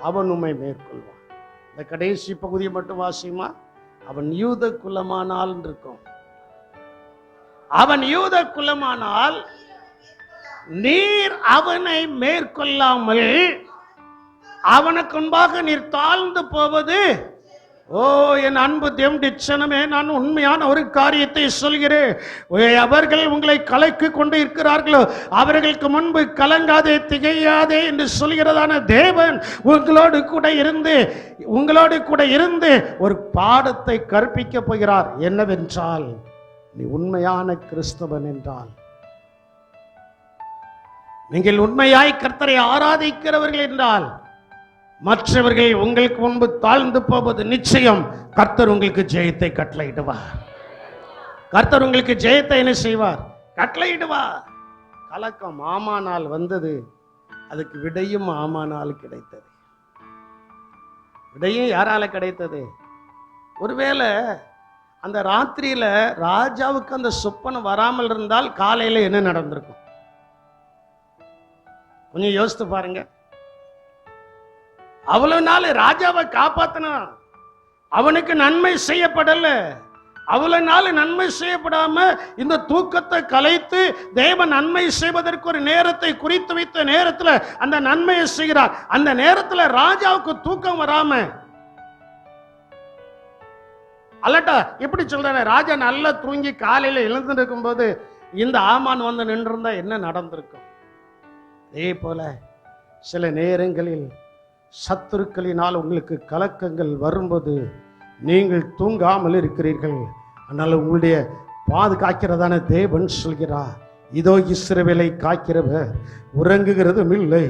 அவன் உம்மை மேற்கொள்வான். இந்த கடைசி பகுதியை மட்டும் வாசியுமா? அவன் யூத குலமானால் இருக்கும். அவன் யூத குலமானால் நீர் அவனை மேற்கொள்ளாமல் அவனுக்கு முன்பாக நீர் தாழ்ந்து போவது. ஓ என் அன்பு தேவனுடைய ஜனமே, நான் உண்மையான ஒரு காரியத்தை சொல்கிறேன். அவர்கள் உங்களை கலக்கி கொண்டு இருக்கிறார்களோ அவர்களுக்கு முன்பு கலங்காதே, திகையாதே என்று சொல்கிறதான தேவன் உங்களோடு கூட இருந்து ஒரு பாடத்தை கற்பிக்க போகிறார். என்னவென்றால், நீ உண்மையான கிறிஸ்தவன் என்றால், நீங்கள் உண்மையாய் கர்த்தரை ஆராதிக்கிறவர்கள் என்றால், மற்றவர்கள் உங்களுக்கு முன்பு தாழ்ந்து போவது நிச்சயம். கர்த்தர் உங்களுக்கு ஜெயத்தை கட்டளையிடுவார். கர்த்தர் உங்களுக்கு ஜெயத்தை என்ன செய்வார்? கட்டளையிடுவார். கலக்கம் ஆமானால் வந்தது, அதுக்கு விடையும் ஆமானால் கிடைத்தது. விடையும் யாரால கிடைத்தது? ஒருவேளை அந்த ராத்திரியில ராஜாவுக்கு அந்த சொப்பனம் வராமல் இருந்தால் காலையில என்ன நடந்திருக்கும்? கொஞ்சம் யோசித்து பாருங்க. அவ்வளவு நாள் ராஜாவை காப்பாத்தினா, அவனுக்கு நன்மை செய்யப்படல. அவ்வளவு நாள் நன்மை செய்யப்படாம இந்த தூக்கத்தை கலைத்து தேவன் நன்மை செய்வதற்கு ஒரு நேரத்தை குறித்து வைத்த நேரத்தில் அந்த நன்மையை செய்கிறார். அந்த நேரத்தில் ராஜாவுக்கு தூக்கம் வராம அல்லட்டா எப்படி சொல்றாரு? ராஜா நல்லா தூங்கி காலையில எழுந்திருக்கும் போது இந்த ஆமான் வந்து நின்றிருந்தா என்ன நடந்திருக்கும்? அதே போல சில நேரங்களில் சத்துருக்களினால் உங்களுக்கு கலக்கங்கள் வரும்போது நீங்கள் தூங்காமல் இருக்கிறீர்கள். ஆனால் உங்களுடைய பாதுகாக்கிறதான தேவன் சொல்கிறார், இதோ இஸ்ரவேலை காக்கிறவர் உறங்குகிறதும் இல்லை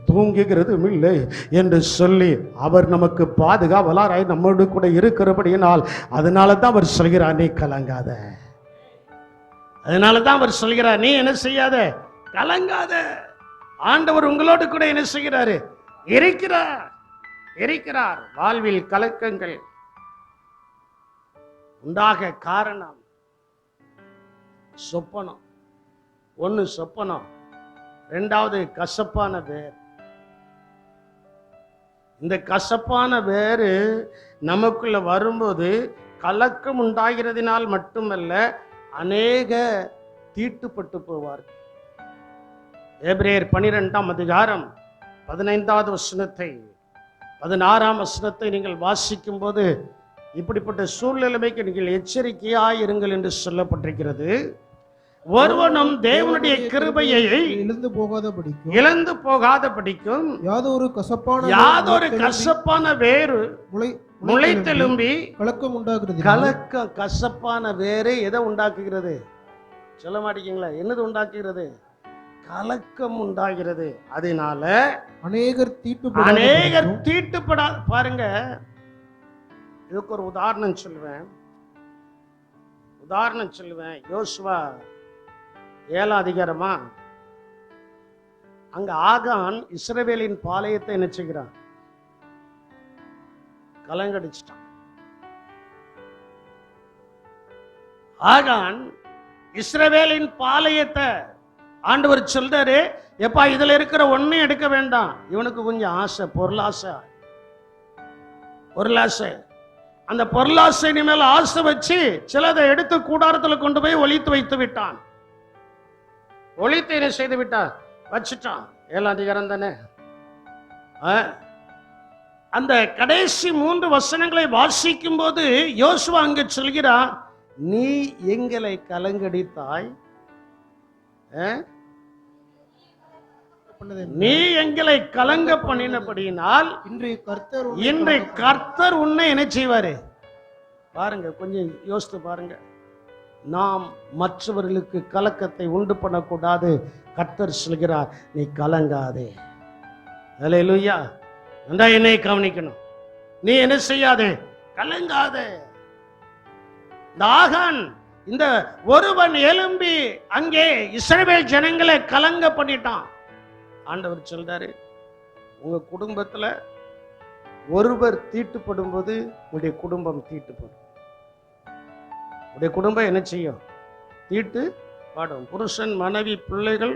தூங்குகிறதும் இல்லை என்று சொல்லி அவர் நமக்கு பாதுகாவலராய் நம்மோடு கூட இருக்கிறபடியினால் அதனால தான் அவர் சொல்கிறார், நீ கலங்காத. அதனால தான் அவர் சொல்கிறார், நீ என்ன செய்யாத, கலங்காத. ஆண்டவர் உங்களோடு கூட என்ன செய்கிறாரு? இருக்கிறார். வாழ்வில் கலக்கங்கள் உண்டாக காரணம் சொப்பனம். ஒன்னு சொப்பனம், இரண்டாவது கசப்பான வேர். இந்த கசப்பான வேறு நமக்குள்ள வரும்போது கலக்கம் உண்டாகிறதினால் மட்டுமல்ல, அநேக தீட்டுப்பட்டு போவார்கள். எபிரேயர் 12ஆம் அதிகாரம் 15வது வசனத்தை 16ஆம் வசனத்தை நீங்கள் வாசிக்கும் போது இப்படிப்பட்ட சூழ்நிலைமைக்கு நீங்கள் எச்சரிக்கையாயிருங்கள் என்று சொல்லப்பட்டிருக்கிறது. ஒருவனும் தேவனுடைய கிருபையை இழந்து போகாதபடிக்கும் யாதொரு கசப்பான வேறு முளைத்தெலும்பி கலக்கம் உண்டாக்குகிறது. கசப்பான வேறு எதை உண்டாக்குகிறது? சொல்ல மாட்டீங்களா? என்னது உண்டாக்குகிறது? கலக்கம் உண்டாகிறது. அதனால அநேகர் தீட்டுப்படா. பாருங்க, இதுக்கு ஒரு உதாரணம் சொல்லுவேன். யோசுவா 7ஆம் அதிகாரமா, அங்க ஆகான் இஸ்ரவேலின் பாளையத்தை என்ன செய்கிறான்? கலங்கடிச்சிட்டான். ஆகான் இஸ்ரவேலின் பாளையத்தை ஆண்டவர் சொல்றாரு, எப்பா இதுல இருக்கிற ஒன்னும் எடுக்க வேண்டாம். இவனுக்கு கொஞ்சம் ஆசை, பொருளாசை. அந்த பொருளாசை மேல ஆசை வச்சு சிலதை எடுத்து கூடாரத்தில் கொண்டு போய் ஒளித்து வைத்து விட்டான். ஒளித்து என்ன செய்து விட்டான்? வச்சுட்டான். 7ஆம் அதிகாரம் தானே. அந்த கடைசி 3 வசனங்களை வாசிக்கும் போது யோசுவா அங்கு சொல்கிறான், நீ எங்களை கலங்கடித்தாய், நீ எங்களை கலங்க பண்ணினபடியினால் இன்றைய கர்த்தர் உன்னை என்ன செய்வாரு? பாருங்க, கொஞ்சம் யோசித்து பாருங்க. நாம் மற்றவர்களுக்கு கலக்கத்தை உண்டு பண்ணக்கூடாது. கர்த்தர் சொல்கிறார், நீ கலங்காதே. அல்லேலூயா. என்னை கவனிக்கணும். நீ என்ன செய்யாதே? கலங்காதே. இந்த ஆகான், இந்த ஒருவன் எழும்பி அங்கே இஸ்ரவேல் ஜனங்களை கலங்க பண்ணிட்டான். ஆண்டவர் சொல்றாரு, உங்க குடும்பத்துல ஒருவர் தீட்டுப்படும் போது உங்களுடைய குடும்பம் தீட்டுப்படும். உடைய குடும்பம் என்ன செய்யும்? தீட்டுப்படும். புருஷன், மனைவி, பிள்ளைகள்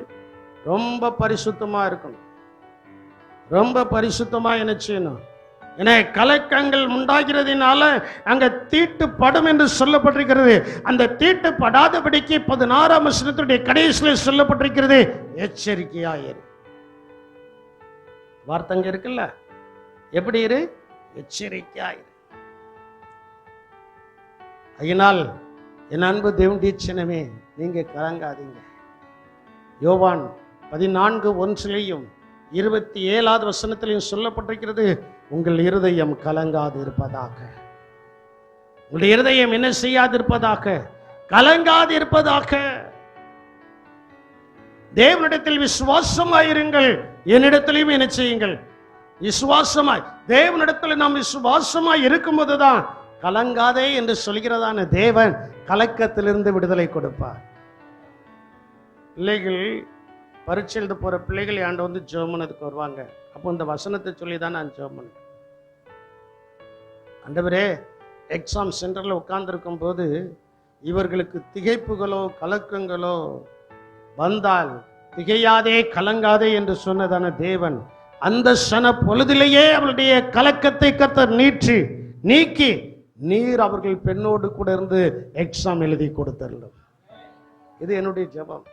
ரொம்ப பரிசுத்தமா இருக்கணும். ரொம்ப பரிசுத்தமா என்ன செய்யணும்? ஏன்னா கலக்கங்கள் உண்டாகிறதுனால அங்க தீட்டுப்படும் என்று சொல்லப்பட்டிருக்கிறது. அந்த தீட்டுப்படாதபடிக்கு 16ஆம் வசனத்துடைய கடைசியில் சொல்லப்பட்டிருக்கிறது, எச்சரிக்கையாயிரு. வார்த்தைங்க இருக்குல்ல, எப்படி இரு? எச்சரிக்கையாயிரு. அதனால் என் அன்பு தேவனுடைய சின்னமே, நீங்க கலங்காதீங்க. யோவான் 14:1 27ஆவது வசனத்திலையும் சொல்லப்பட்டிருக்கிறது, உங்கள் இருதயம் கலங்காது இருப்பதாக. உங்களுடைய இருதயம் என்ன செய்யாது இருப்பதாக? கலங்காது இருப்பதாக. தேவனிடத்தில் விசுவாசமாயிருங்கள், என்னிடத்திலையும் என்ன செய்யுங்கள்? விசுவாசமாய். தேவனிடத்தில் நாம் விசுவாசமாய் இருக்கும் போதுதான் கலங்காதே என்று சொல்கிறதான தேவன் கலக்கத்திலிருந்து விடுதலை கொடுப்பார். பிள்ளைகள் பரீட்சை எழுத போற பிள்ளைகள் ஆண்டு வந்து ஜெபம் வருவாங்க. அப்போ இந்த வசனத்தை சொல்லி தான் நான் ஜெபம் பண்ணேன். ஆண்டவரே, எக்ஸாம் சென்டர்ல உட்கார்ந்துருக்கும் போது இவர்களுக்கு திகைப்புகளோ கலக்கங்களோ வந்தால் திகையாதே கலங்காதே என்று சொன்னதான தேவன் அந்த சன பொழுதிலேயே அவருடைய கலக்கத்தை கர்த்தர் நீக்கி நீர் அவர்கள் பெண்ணோடு கூட இருந்து எக்ஸாம் எழுதி கொடுத்தரலும். இது என்னுடைய ஜெபம்.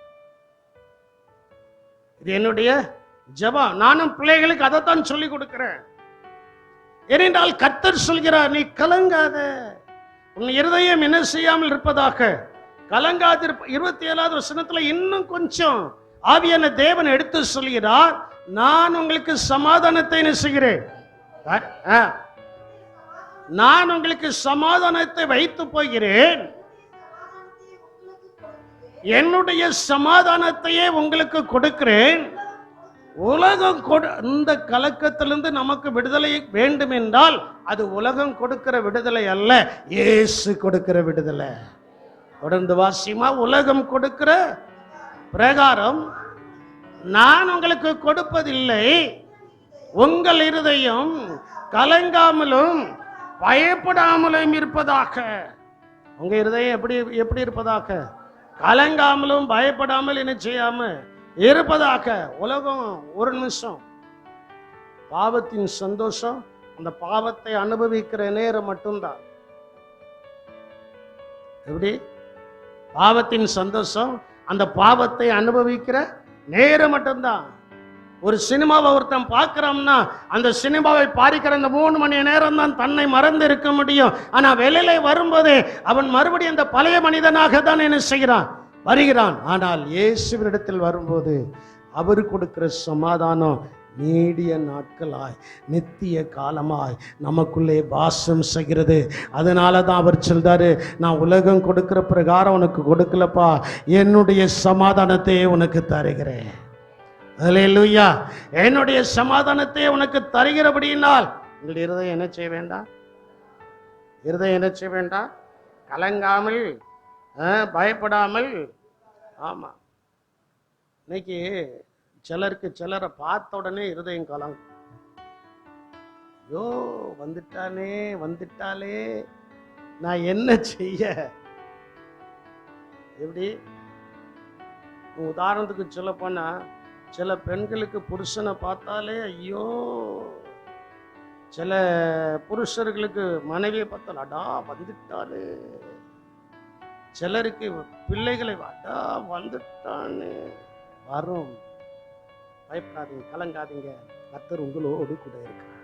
இது என்னுடைய ஜெபம். நானும் பிள்ளைகளுக்கு அதைத்தான் சொல்லி கொடுக்கிறேன். ஏனென்றால் கர்த்தர் சொல்கிறார், நீ கலங்காத, உன் இருதயம் என்ன செய்யாமல் இருப்பதாக. கலங்காது. 27ஆவது வசனத்துல இன்னும் கொஞ்சம் ஆவியான தேவன் எடுத்து சொல்கிறார், நான் உங்களுக்கு சமாதானத்தை என்ன செய்கிறேன்? நான் உங்களுக்கு சமாதானத்தை வைத்து போகிறேன், என்னுடைய சமாதானத்தையே உங்களுக்கு கொடுக்கிறேன். உலகம் இந்த கலக்கத்திலிருந்து நமக்கு விடுதலை வேண்டும் என்றால் அது உலகம் கொடுக்கிற விடுதலை அல்ல, இயேசு கொடுக்கிற விடுதலை. தொடர்ந்து வாசிமா. உலகம் கொடுக்கிற பிரகாரம் நான் உங்களுக்கு கொடுப்பதில்லை. உங்கள் இருதயம் கலங்காமலும் பயப்படாமலும் இருப்பதாக. உங்க இருதயம் எப்படி இருப்பதாக? கலங்காமலும் பயப்படாமல் என்ன செய்யாம இருப்பதாக. உலகம் ஒரு நிமிஷம் பாவத்தின் சந்தோஷம், அந்த பாவத்தை அனுபவிக்கிற நேரம் மட்டும்தான். எப்படி? பாவத்தின் சந்தோஷம் அந்த பாவத்தை அனுபவிக்கிற நேரம் மட்டும்தான். ஒரு சினிமாவை ஒருத்தன் பார்க்கிறோம்னா அந்த சினிமாவை பார்க்கிற அந்த 3 மணி நேரம் தான் தன்னை மறந்து இருக்க முடியும். ஆனா வெளியில வரும்போது அவன் மறுபடியும் அந்த பழைய மனிதனாக தான் என்ன செய்கிறான்? வருகிறான். ஆனால் இயேசுவினிடத்தில் வரும்போது அவர் கொடுக்கிற சமாதானம் நீடிய நாட்களாய் நித்திய காலமாய் நமக்குள்ளே வாசம் செய்கிறது. அதனால தான் அவர் சொல்றாரு, நான் உலகம் கொடுக்கிற பிரகாரம் உனக்கு கொடுக்கலப்பா, என்னுடைய சமாதானத்தை உனக்கு தருகிறேன். அல்லேலூயா. என்னுடைய சமாதானத்தை உனக்கு தருகிறபடியினால் உங்களுடைய இருதயம் என்ன செய்ய வேண்டாம்? இருதயம் என்ன செய்ய வேண்டாம்? கலங்காமல் பயப்படாமல். ஆமா, இன்னைக்கு சிலரை பார்த்த உடனே இருதயம் கலங்கும். ஐயோ, வந்துட்டாலே நான் என்ன செய்ய? எப்படி உதாரணத்துக்கு சொல்ல போனா, சில பெண்களுக்கு புருஷனை பார்த்தாலே ஐயோ, சில புருஷர்களுக்கு மனைவியை பார்த்தால் அடா வந்துட்டாரு, சிலருக்கு பிள்ளைகளை அடா வந்துட்டான்னு வரும். பயப்படாதீங்க, கலங்காதீங்க, கர்த்தர் உங்களோடு கூட இருக்கிறார்.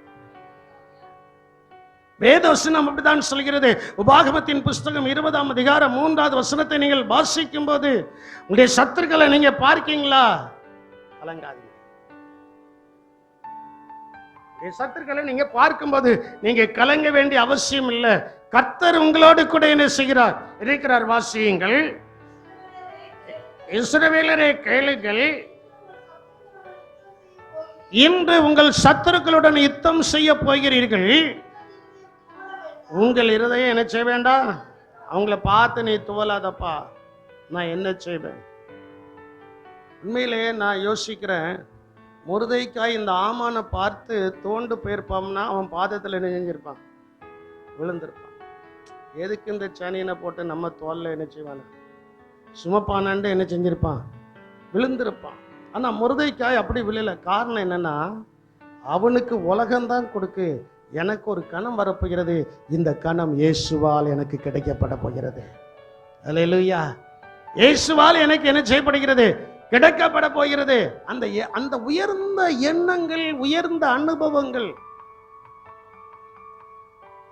வேதவசனம் அப்படித்தான் சொல்கிறது. உபாகமத்தின் புஸ்தகம் 20ஆம் அதிகாரம் 3வது வசனத்தை நீங்கள் வாசிக்கும் போது, உங்களுடைய சத்துருக்களை நீங்க பார்க்கீங்களா? கலங்காதீங்க. சத்துருக்களை நீங்க பார்க்கும்போது நீங்க கலங்க வேண்டிய அவசியம் இல்லை. கர்த்தர் உங்களோடு கூட என்ன செய்கிறார் இருக்கிறார். வாசியுங்கள். இஸ்ரவேலரே கேளுங்கள், இன்று உங்கள் சத்துருக்களுடன் யுத்தம் செய்ய போகிறீர்கள். உங்கள் இருதயம் என்ன செய்ய வேண்டாம். அவங்கள பார்த்து நீ துவலாதப்பா, நான் என்ன செய்வேன். உண்மையிலேயே நான் யோசிக்கிறேன், முருதைக்காய் இந்த ஆமானை பார்த்து தோண்டு போயிருப்பான்னா அவன் பாதத்தில் என்ன செஞ்சிருப்பான், விழுந்திருப்பான். எதுக்கு இந்த சனியனை போட்டு நம்ம தோல்ல என்ன செய்வான சுமப்பானான்ட்டு என்ன செஞ்சிருப்பான், விழுந்திருப்பான். ஆனால் முருதைக்காய் அப்படி விழல. காரணம் என்னன்னா, அவனுக்கு உலகம்தான் கொடுக்கு, எனக்கு ஒரு கணம் வரப்போகிறது, இந்த கணம் இயேசுவால் எனக்கு கிடைக்கப்பட போகிறது. அல்லேலூயா. இயேசுவால் எனக்கு என்ன செய்யப்படுகிறது, கிடைக்கப்பட போகிறது. அந்த உயர்ந்த எண்ணங்கள், உயர்ந்த அனுபவங்கள்.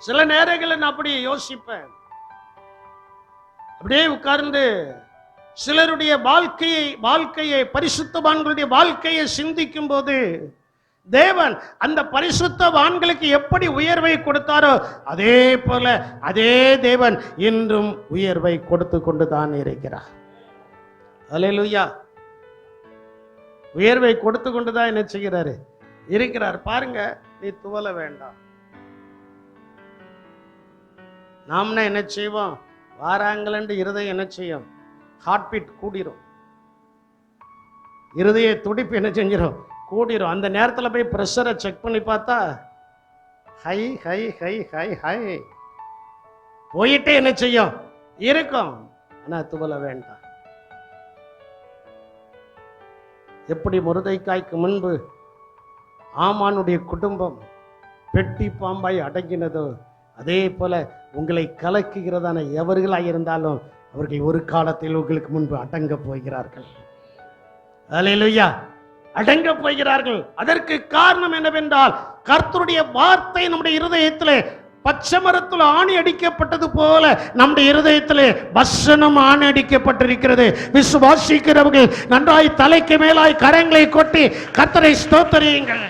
சில நேரங்களில் நான் அப்படி யோசிப்பேன், அப்படியே உட்கார்ந்து சிலருடைய வாழ்க்கையை பரிசுத்தவான்களுடைய வாழ்க்கையை சிந்திக்கும் போது, தேவன் அந்த பரிசுத்தவான்களுக்கு எப்படி உயர்வை கொடுத்தாரோ அதே போல அதே தேவன் இன்றும் உயர்வை கொடுத்து கொண்டுதான் இருக்கிறார். அல்லேலூயா. உயர்வை கொடுத்து கொண்டுதான் என்ன செய்கிறாரு, இருக்கிறார். பாருங்க, நீ துவல வேண்டாம். நாம்னா என்ன செய்வோம், வாராங்களன்று இருதயம் என்ன செய்யும், ஹார்ட் பீட் கூடிரும், இருதய துடிப்பு என்ன செஞ்சிடும், கூடிரும். அந்த நேரத்தில் போய் ப்ரெஷரை செக் பண்ணி பார்த்தா high high high high high போயிட்டே என்ன செய்யும் இருக்கும். ஆனால் துவல வேண்டாம். எப்படி முருதைக்காய்க்கு முன்பு ஆமானுடைய குடும்பம் பெட்டி பாம்பாய் அடங்கினதோ அதே போல உங்களை கலக்குகிறதான எவர்களாய் இருந்தாலும் அவர்கள் ஒரு காலத்தில் உங்களுக்கு முன்பு அடங்க போகிறார்கள். அல்லேலூயா. அடங்க போகிறார்கள். அதற்கு காரணம் என்னவென்றால், கர்த்தருடைய வார்த்தை நம்முடைய இருதயத்திலே பச்சை மரத்தில் ஆணி அடிக்கப்பட்டது போல நம்முடைய இருதயத்திலே வசனம் ஆணி அடிக்கப்பட்டிருக்கிறது. விசுவாசிக்கிறவர்கள் நன்றாய் தலைக்கு மேலாய் கரங்களை கொட்டி கர்த்தரை ஸ்தோத்திரியுங்கள்.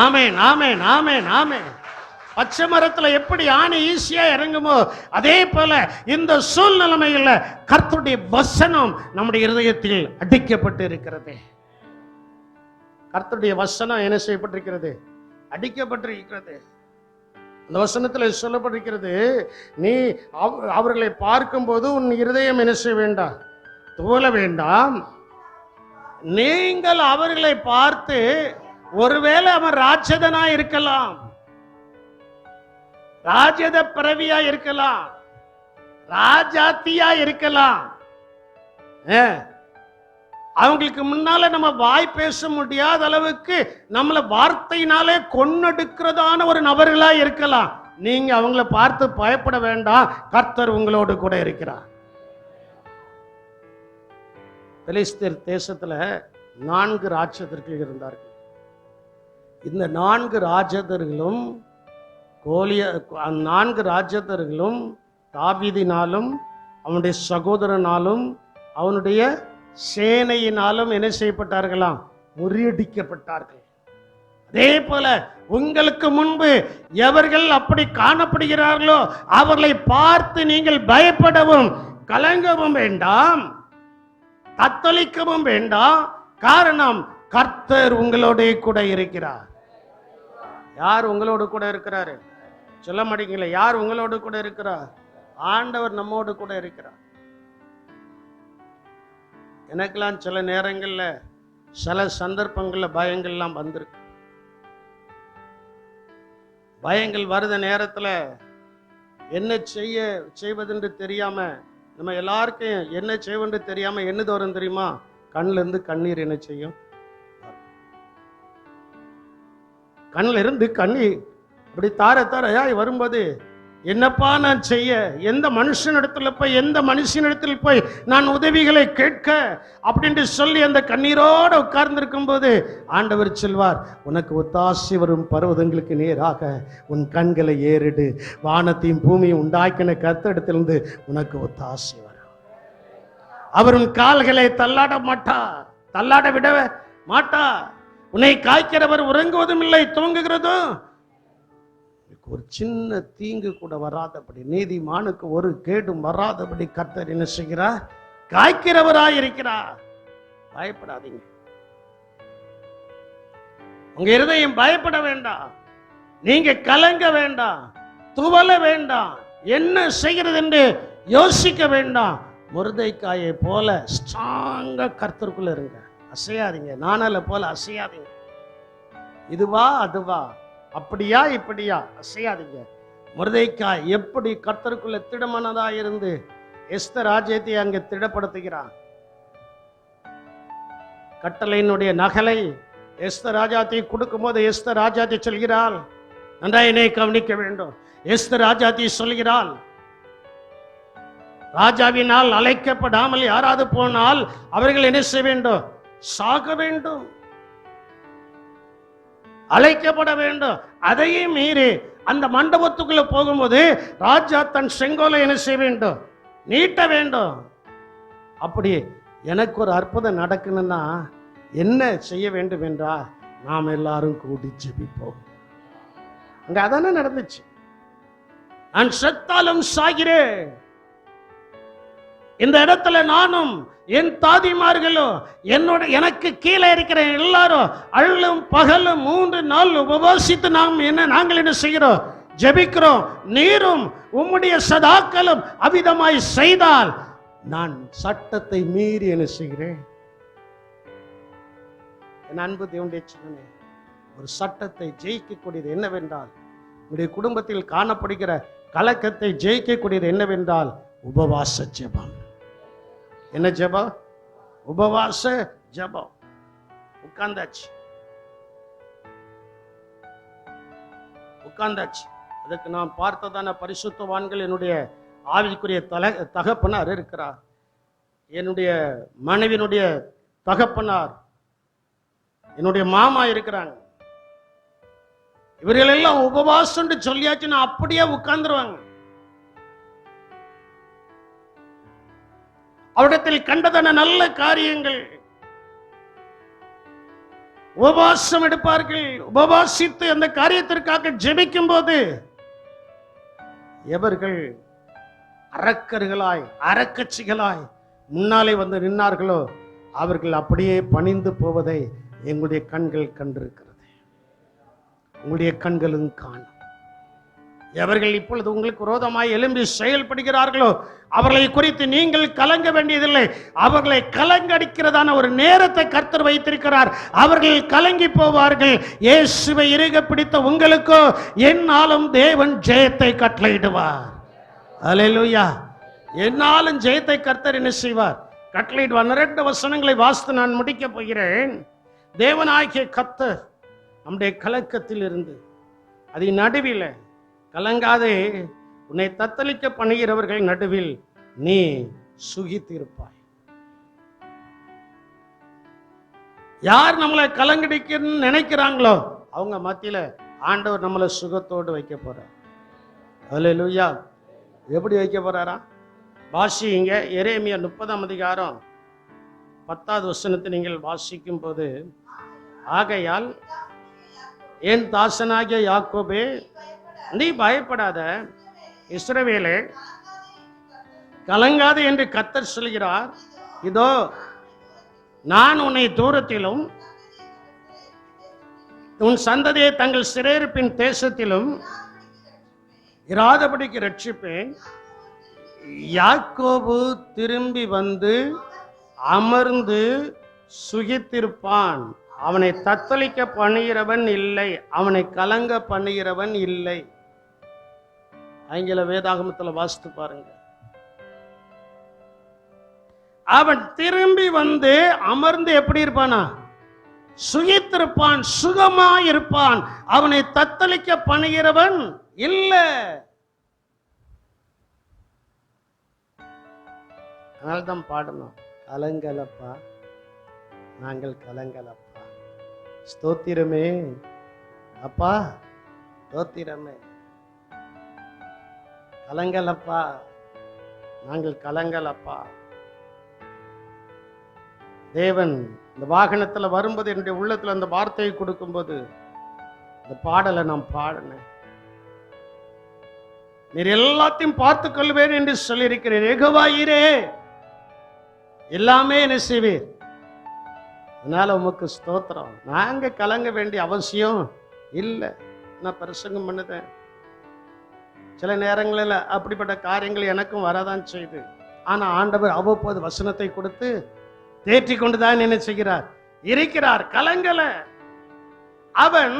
ஆமென், ஆமென், ஆமென், ஆமென். பச்சை மரத்துல எப்படி ஆணி ஈஸியா இறங்குமோ அதே போல இந்த சூழ்நிலைமையில் கர்த்தருடைய வசனம் நம்முடைய இருதயத்தில் அடிக்கப்பட்டு இருக்கிறது. கர்த்தருடைய வசனம் என்ன செய்யப்பட்டிருக்கிறது, அடிக்கப்பட்டிருக்கிறது. அந்த வசனத்தில் சொல்லப்பட்டிருக்கிறது, நீ அவர்களை பார்க்கும்போது உன் இருதயம் என்ன செய்ய வேண்டாம், துவல வேண்டாம். நீங்கள் அவர்களை பார்த்து, ஒருவேளை அவன் ராட்சதனா இருக்கலாம், ராஜத பிறவியா இருக்கலாம், ராஜாத்தியா இருக்கலாம், அவங்களுக்கு முன்னால நம்ம வாய் பேச முடியாத அளவுக்கு நம்மள வார்த்தையினாலே கொன்னெடுக்கிறதான ஒரு நபர்களா இருக்கலாம். நீங்க அவங்கள பார்த்து பயப்பட வேண்டாம், கர்த்தர் உங்களோடு கூட இருக்கிறார். பெலிஸ்தர் தேசத்துல 4 ராட்சதர்கள் இருந்தார்கள். இந்த 4 ராட்சதர்களும் 4 ராட்சதர்களும் தாவீதினாலும் அவனுடைய சகோதரனாலும் அவனுடைய சேனையினாலும் என்ன செய்யப்பட்டார்களாம், முறியடிக்கப்பட்டார்கள். அதே போல உங்களுக்கு முன்பு எவர்கள் அப்படி காணப்படுகிறார்களோ அவர்களை பார்த்து நீங்கள் பயப்படவும் கலங்கவும் வேண்டாம், தத்தளிக்கவும் வேண்டாம். காரணம், கர்த்தர் உங்களோட கூட இருக்கிறார். யார் உங்களோடு கூட இருக்கிறாரு சொல்ல மாட்டீங்களா? யார் உங்களோடு கூட இருக்கிறார்? ஆண்டவர் நம்மோடு கூட இருக்கிறார். எனக்கெல்லாம் சில நேரங்கள்ல சில சந்தர்ப்பங்கள்ல பயங்கள்லாம் வந்திருக்கு. பயங்கள் வருத நேரத்துல என்ன செய்வதென்று தெரியாம, நம்ம எல்லாருக்கும் என்ன செய்வென்று தெரியாம என்னது வரும் தெரியுமா? கண்ணுல இருந்து கண்ணீர் என்ன செய்யும்? கண்ணுல இருந்து கண்ணீர் அப்படி தாரையாய் வரும்போது, என்னப்பா நான் செய்ய, எந்த மனுஷனிடத்துல போய், எந்த மனுஷனிடத்தில் போய் நான் உதவிகளை கேட்க அப்படின்ட்டு சொல்லி அந்த கண்ணீரோடு உட்கார்ந்து இருக்கும் போது ஆண்டவர் சொல்வார், உனக்கு ஒத்தாசி வரும் பர்வதங்களுக்கு நேராக உன் கண்களை ஏறிடு, வானத்தையும் பூமியும் உண்டாக்கின கர்த்தரிடத்திலிருந்து உனக்கு ஒத்தாசி வரும். அவர் உன் கால்களை தள்ளாட விட மாட்டார். உன்னை காய்க்கிறவர் உறங்குவதும் இல்லை, தூங்குகிறதும். ஒரு சின்ன தீங்கு கூட வராதபடி, நீதிமானுக்கு ஒரு கேடும் வராதபடி கர்த்தர் என்ன செய்கிறார்? காய்க்கிறவராய் இருக்கிறார். பயப்படாதீங்க. உங்க இருதயம் பயப்பட வேண்டாம், நீங்க கலங்க வேண்டாம், துவல வேண்டாம், என்ன செய்கிறது என்று யோசிக்க வேண்டாம். முருதைக்காயை போல ஸ்ட்ராங்கா கர்த்தருக்குள்ள இருங்க. அசையாதீங்க. நானால போல அசையாதீங்க. இதுவா அதுவா, அப்படியா இப்படியா, அசையாதீங்க. முருதைக்காய் எப்படி கர்த்தருக்குள்ள திடமனதா இருந்து எஸ்தர் ராஜ்யத்தை அங்கே திடப்படுத்துகிறான். கட்டளையினுடைய நகலை எஸ்தர் ராஜாத்தை கொடுக்கும் போது எஸ்தர் ராஜாத்தை சொல்கிறாள், நன்றாயினை கவனிக்க வேண்டும். எஸ்தர் ராஜாத்தை சொல்கிறாள், ராஜாவினால் அழைக்கப்படாமல் யாராவது போனால் அவர்கள் என்ன செய்ய வேண்டும்? சாக வேண்டும், அழைக்கப்பட வேண்டும். அதையும் மீறி அந்த மண்டபத்துக்குள்ள போகும்போது ராஜா தன் செங்கோலை என்ன செய்ய வேண்டும்? நீட்ட வேண்டும். அப்படி எனக்கு ஒரு அற்புதம் நடக்கணும்னா என்ன செய்ய வேண்டும் என்றா, நாம் எல்லாரும் கூடி ஜெபிப்போம். அங்க அதானே நடந்துச்சு. நான் செத்தாலும் சாகிறேன், இந்த இடத்துல நானும் என் தாதிமார்களும் எனக்கு கீழே இருக்கிற எல்லாரும் அள்ளும் பகலும் 3 நாள் உபவாசித்து நாங்கள் என்ன செய்கிறோம்? ஜெபிக்கிறோம். நீரும் உம்முடைய சதாக்களும் அவிதமாய் செய்தால் நான் சட்டத்தை மீறி என்ன செய்கிறேன்? என் அன்பு தேவனுடைய சின்னனே, ஒரு சட்டத்தை ஜெயிக்கக்கூடியது என்னவென்றால், உங்களுடைய குடும்பத்தில் காணப்படுகிற கலக்கத்தை ஜெயிக்கக்கூடியது என்னவென்றால் உபவாச ஜெபம். என்ன ஜெபம்? உபவாச ஜெபம். உட்கார்ந்தாச்சு. அதுக்கு நாம் பார்த்ததான பரிசுத்தவான்கள், என்னுடைய ஆவிக்குரிய தகப்பனார் இருக்கிறார், என்னுடைய மனைவியினுடைய தகப்பனார், என்னுடைய மாமா இருக்கிறாங்க. இவர்கள் எல்லாம் உபவாசம் சொல்லியாச்சுன்னா அப்படியே உட்கார்ந்துருவாங்க. அவரிடத்தில் கண்டதான நல்ல காரியங்கள், உபவாசம் எடுப்பார்கள். உபவாசித்து அந்த காரியத்திற்காக ஜெபிக்கும் போது எவர்கள் அரக்கர்களாய் அரக்கட்சிகளாய் முன்னாலே வந்து நின்னார்களோ அவர்கள் அப்படியே பணிந்து போவதை எங்களுடைய கண்கள் கண்டிருக்கிறது, உங்களுடைய கண்களும் காணும். எவர்கள் இப்பொழுது உங்களுக்கு விரோதமாய் எழும்பி செயல்படுகிறார்களோ அவர்களை குறித்து நீங்கள் கலங்க வேண்டியதில்லை. அவர்களை கலங்கடிக்கிறதான ஒரு நேரத்தை கர்த்தர் வைத்திருக்கிறார். அவர்கள் கலங்கி போவார்கள். இயேசுவை இறுக பிடித்த உங்களுக்கோ என்னாலும் தேவன் ஜெயத்தை கட்டளையிடுவார். அல்லேலூயா. என்னாலும் ஜெயத்தை கர்த்தர் என்ன செய்வார்? கட்டளையிடுவார். 2 வசனங்களை வாசித்து நான் முடிக்க போகிறேன். தேவனாகிய கர்த்தர் நம்முடைய கலக்கத்தில் இருந்து அதன் நடுவில் கலங்காதே, உன்னை தத்தளிக்க பண்ணுகிறவர்கள் நடுவில் நீ சுகித்திருப்பாய். யார் நம்மளை கலங்கடிக்க நினைக்கிறாங்களோ அவங்க மத்தியில ஆண்டவர் நம்மளை சுகத்தோடு வைக்க போறார். அல்லேலூயா. எப்படி வைக்க போறாரா? வாசிங்க. எரேமியா 30ஆம் அதிகாரம் 10வது வசனத்தை நீங்கள் வாசிக்கும் போது, ஆகையால் என் தாசனாகிய யாக்கோபே நீ பயப்படாத, இஸ்ரவேலே கலங்காது என்று கர்த்தர் சொல்கிறார். இதோ நான் உன்னை தூரத்திலும் உன் சந்ததியை தங்கள் சிறையிருப்பின் தேசத்திலும் இராதபடிக்கு ரட்சிப்பேன். யாக்கோபு திரும்பி வந்து அமர்ந்து சுகித்திருப்பான். அவனை தத்தளிக்க பண்ணுகிறவன் இல்லை, அவனை கலங்க பண்ணுகிறவன் இல்லை. ஆங்கில வேதாகமத்தில் வாசித்து பாருங்க. அவன் திரும்பி வந்து அமர்ந்து எப்படி இருப்பானா? சுகித்திருப்பான், சுகமாயிருப்பான். அவனை தத்தளிக்க பணிகிறவன் இல்ல. அதனால்தான் பாடணும், கலங்கலப்பா நாங்கள் கலங்கலப்பா. ஸ்தோத்திரமே அப்பா, ஸ்தோத்திரமே. கலங்கலப்பா நாங்கள் கலங்கலப்பா. தேவன் இந்த வாகனத்தில் வரும்போது என்னுடைய உள்ளத்தில் அந்த வார்த்தையை கொடுக்கும்போது இந்த பாடலை நான் பாடினேன். நீர் எல்லாத்தையும் பார்த்துக் கொள்வேன் என்று சொல்லியிருக்கிறேன். யெகோவாயிரே எல்லாமே என்ன செய்வீர். அதனால உமக்கு ஸ்தோத்திரம். நாங்க கலங்க வேண்டிய அவசியம் இல்லை. நான் பிரசங்கம் பண்ணுதேன். சில நேரங்களில் அப்படிப்பட்ட காரியங்கள் எனக்கும் வரதான் செய்து. ஆனா ஆண்டவர் அவ்வப்போது வசனத்தை கொடுத்து தேற்றி கொண்டுதான் என்ன செய்கிறார், இருக்கிறார். கலங்கல. அவன்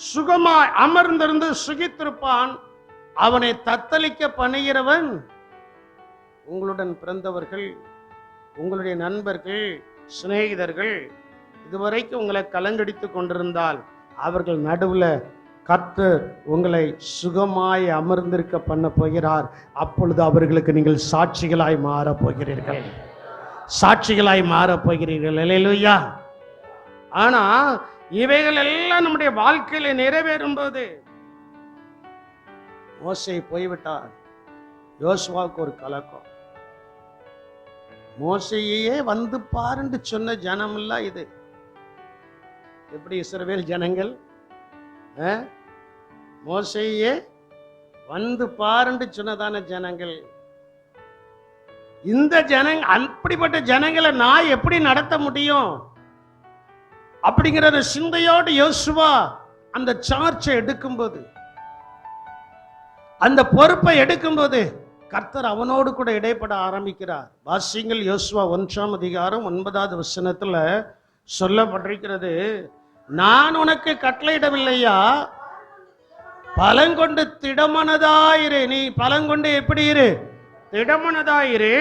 சுகமாய் அமர்ந்திருந்து சுகித்திருப்பான். அவனை தத்தளிக்க பணிகிறவன் உங்களுடன் பிறந்தவர்கள், உங்களுடைய நண்பர்கள், சிநேகிதர்கள் இதுவரைக்கும் உங்களை கலங்கடித்து கொண்டிருந்தால் அவர்கள் நடுவில் கர்த்தர் உங்களை சுகமாய் அமர்ந்திருக்க பண்ண போகிறார். அப்பொழுது அவர்களுக்கு நீங்கள் சாட்சிகளாய் மாறப் போகிறீர்கள். சாட்சிகளாய் மாறப் போகிறீர்கள். அல்லேலூயா. ஆனா இவைகள் எல்லாம் நம்முடைய வாழ்க்கையில நிறைவேறும் போது, மோசே போய்விட்டார். யோசுவாவுக்கு ஒரு கலக்கம். மோசையே வந்து பாருன்னு சொன்ன ஜனம் இல்ல இது. எப்படி இஸ்ரவேல் ஜனங்கள் மோசையே வந்து பாருன்னு சொன்னதான ஜனங்கள். இந்த அப்படிப்பட்ட ஜனங்களை நான் எப்படி நடத்த முடியும் அப்படிங்கிற சிந்தையோடு யோசுவா அந்த சார்ஜை எடுக்கும்போது, அந்த பொறுப்பை எடுக்கும்போது கர்த்தர் அவனோடு கூட இடைப்பட ஆரம்பிக்கிறார். வாசிங்கள், யோசுவா 1:9 சொல்லப்பட்டிருக்கிறது, நான் உனக்கு கட்டளையிடவில்லையா, பலங்கொண்டு திடமனதாயிரு. நீ பலங்கொண்டு எப்படி இரு? திடமனதாயிரு,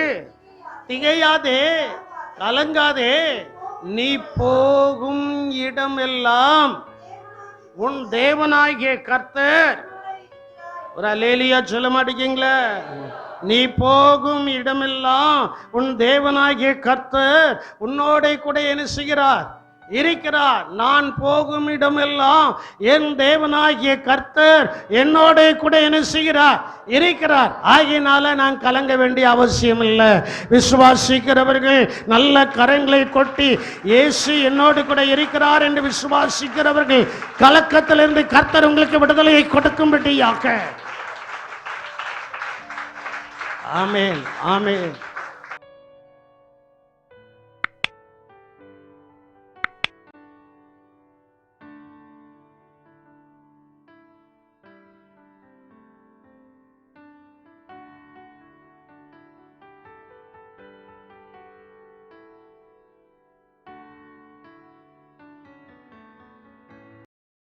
திகையாதே, கலங்காதே. நீ போகும் இடமெல்லாம் உன் தேவனாகிய கர்த்தர். ஒரு அல்லேலூயா சொல்ல மாட்டீங்களா? நீ போகும் இடமெல்லாம் உன் தேவனாகிய கர்த்தர் உன்னோட கூட என்ன செய்கிறார்? இருக்கிறார். நான் போகும் இடமெல்லாம் என் தேவனாகிய கர்த்தர் என்னோட கூட என்ன செய்கிறார்? இருக்கிறார். ஆகையினால நான் கலங்க வேண்டிய அவசியம் இல்லை. விசுவாசிக்கிறவர்கள் நல்ல கரங்களை கொட்டி இயேசு என்னோடு கூட இருக்கிறார் என்று விசுவாசிக்கிறவர்கள் கலக்கத்திலிருந்து கர்த்தர் உங்களுக்கு விடுதலையை கொடுக்கும்படியாக. ஆமென், ஆமென்.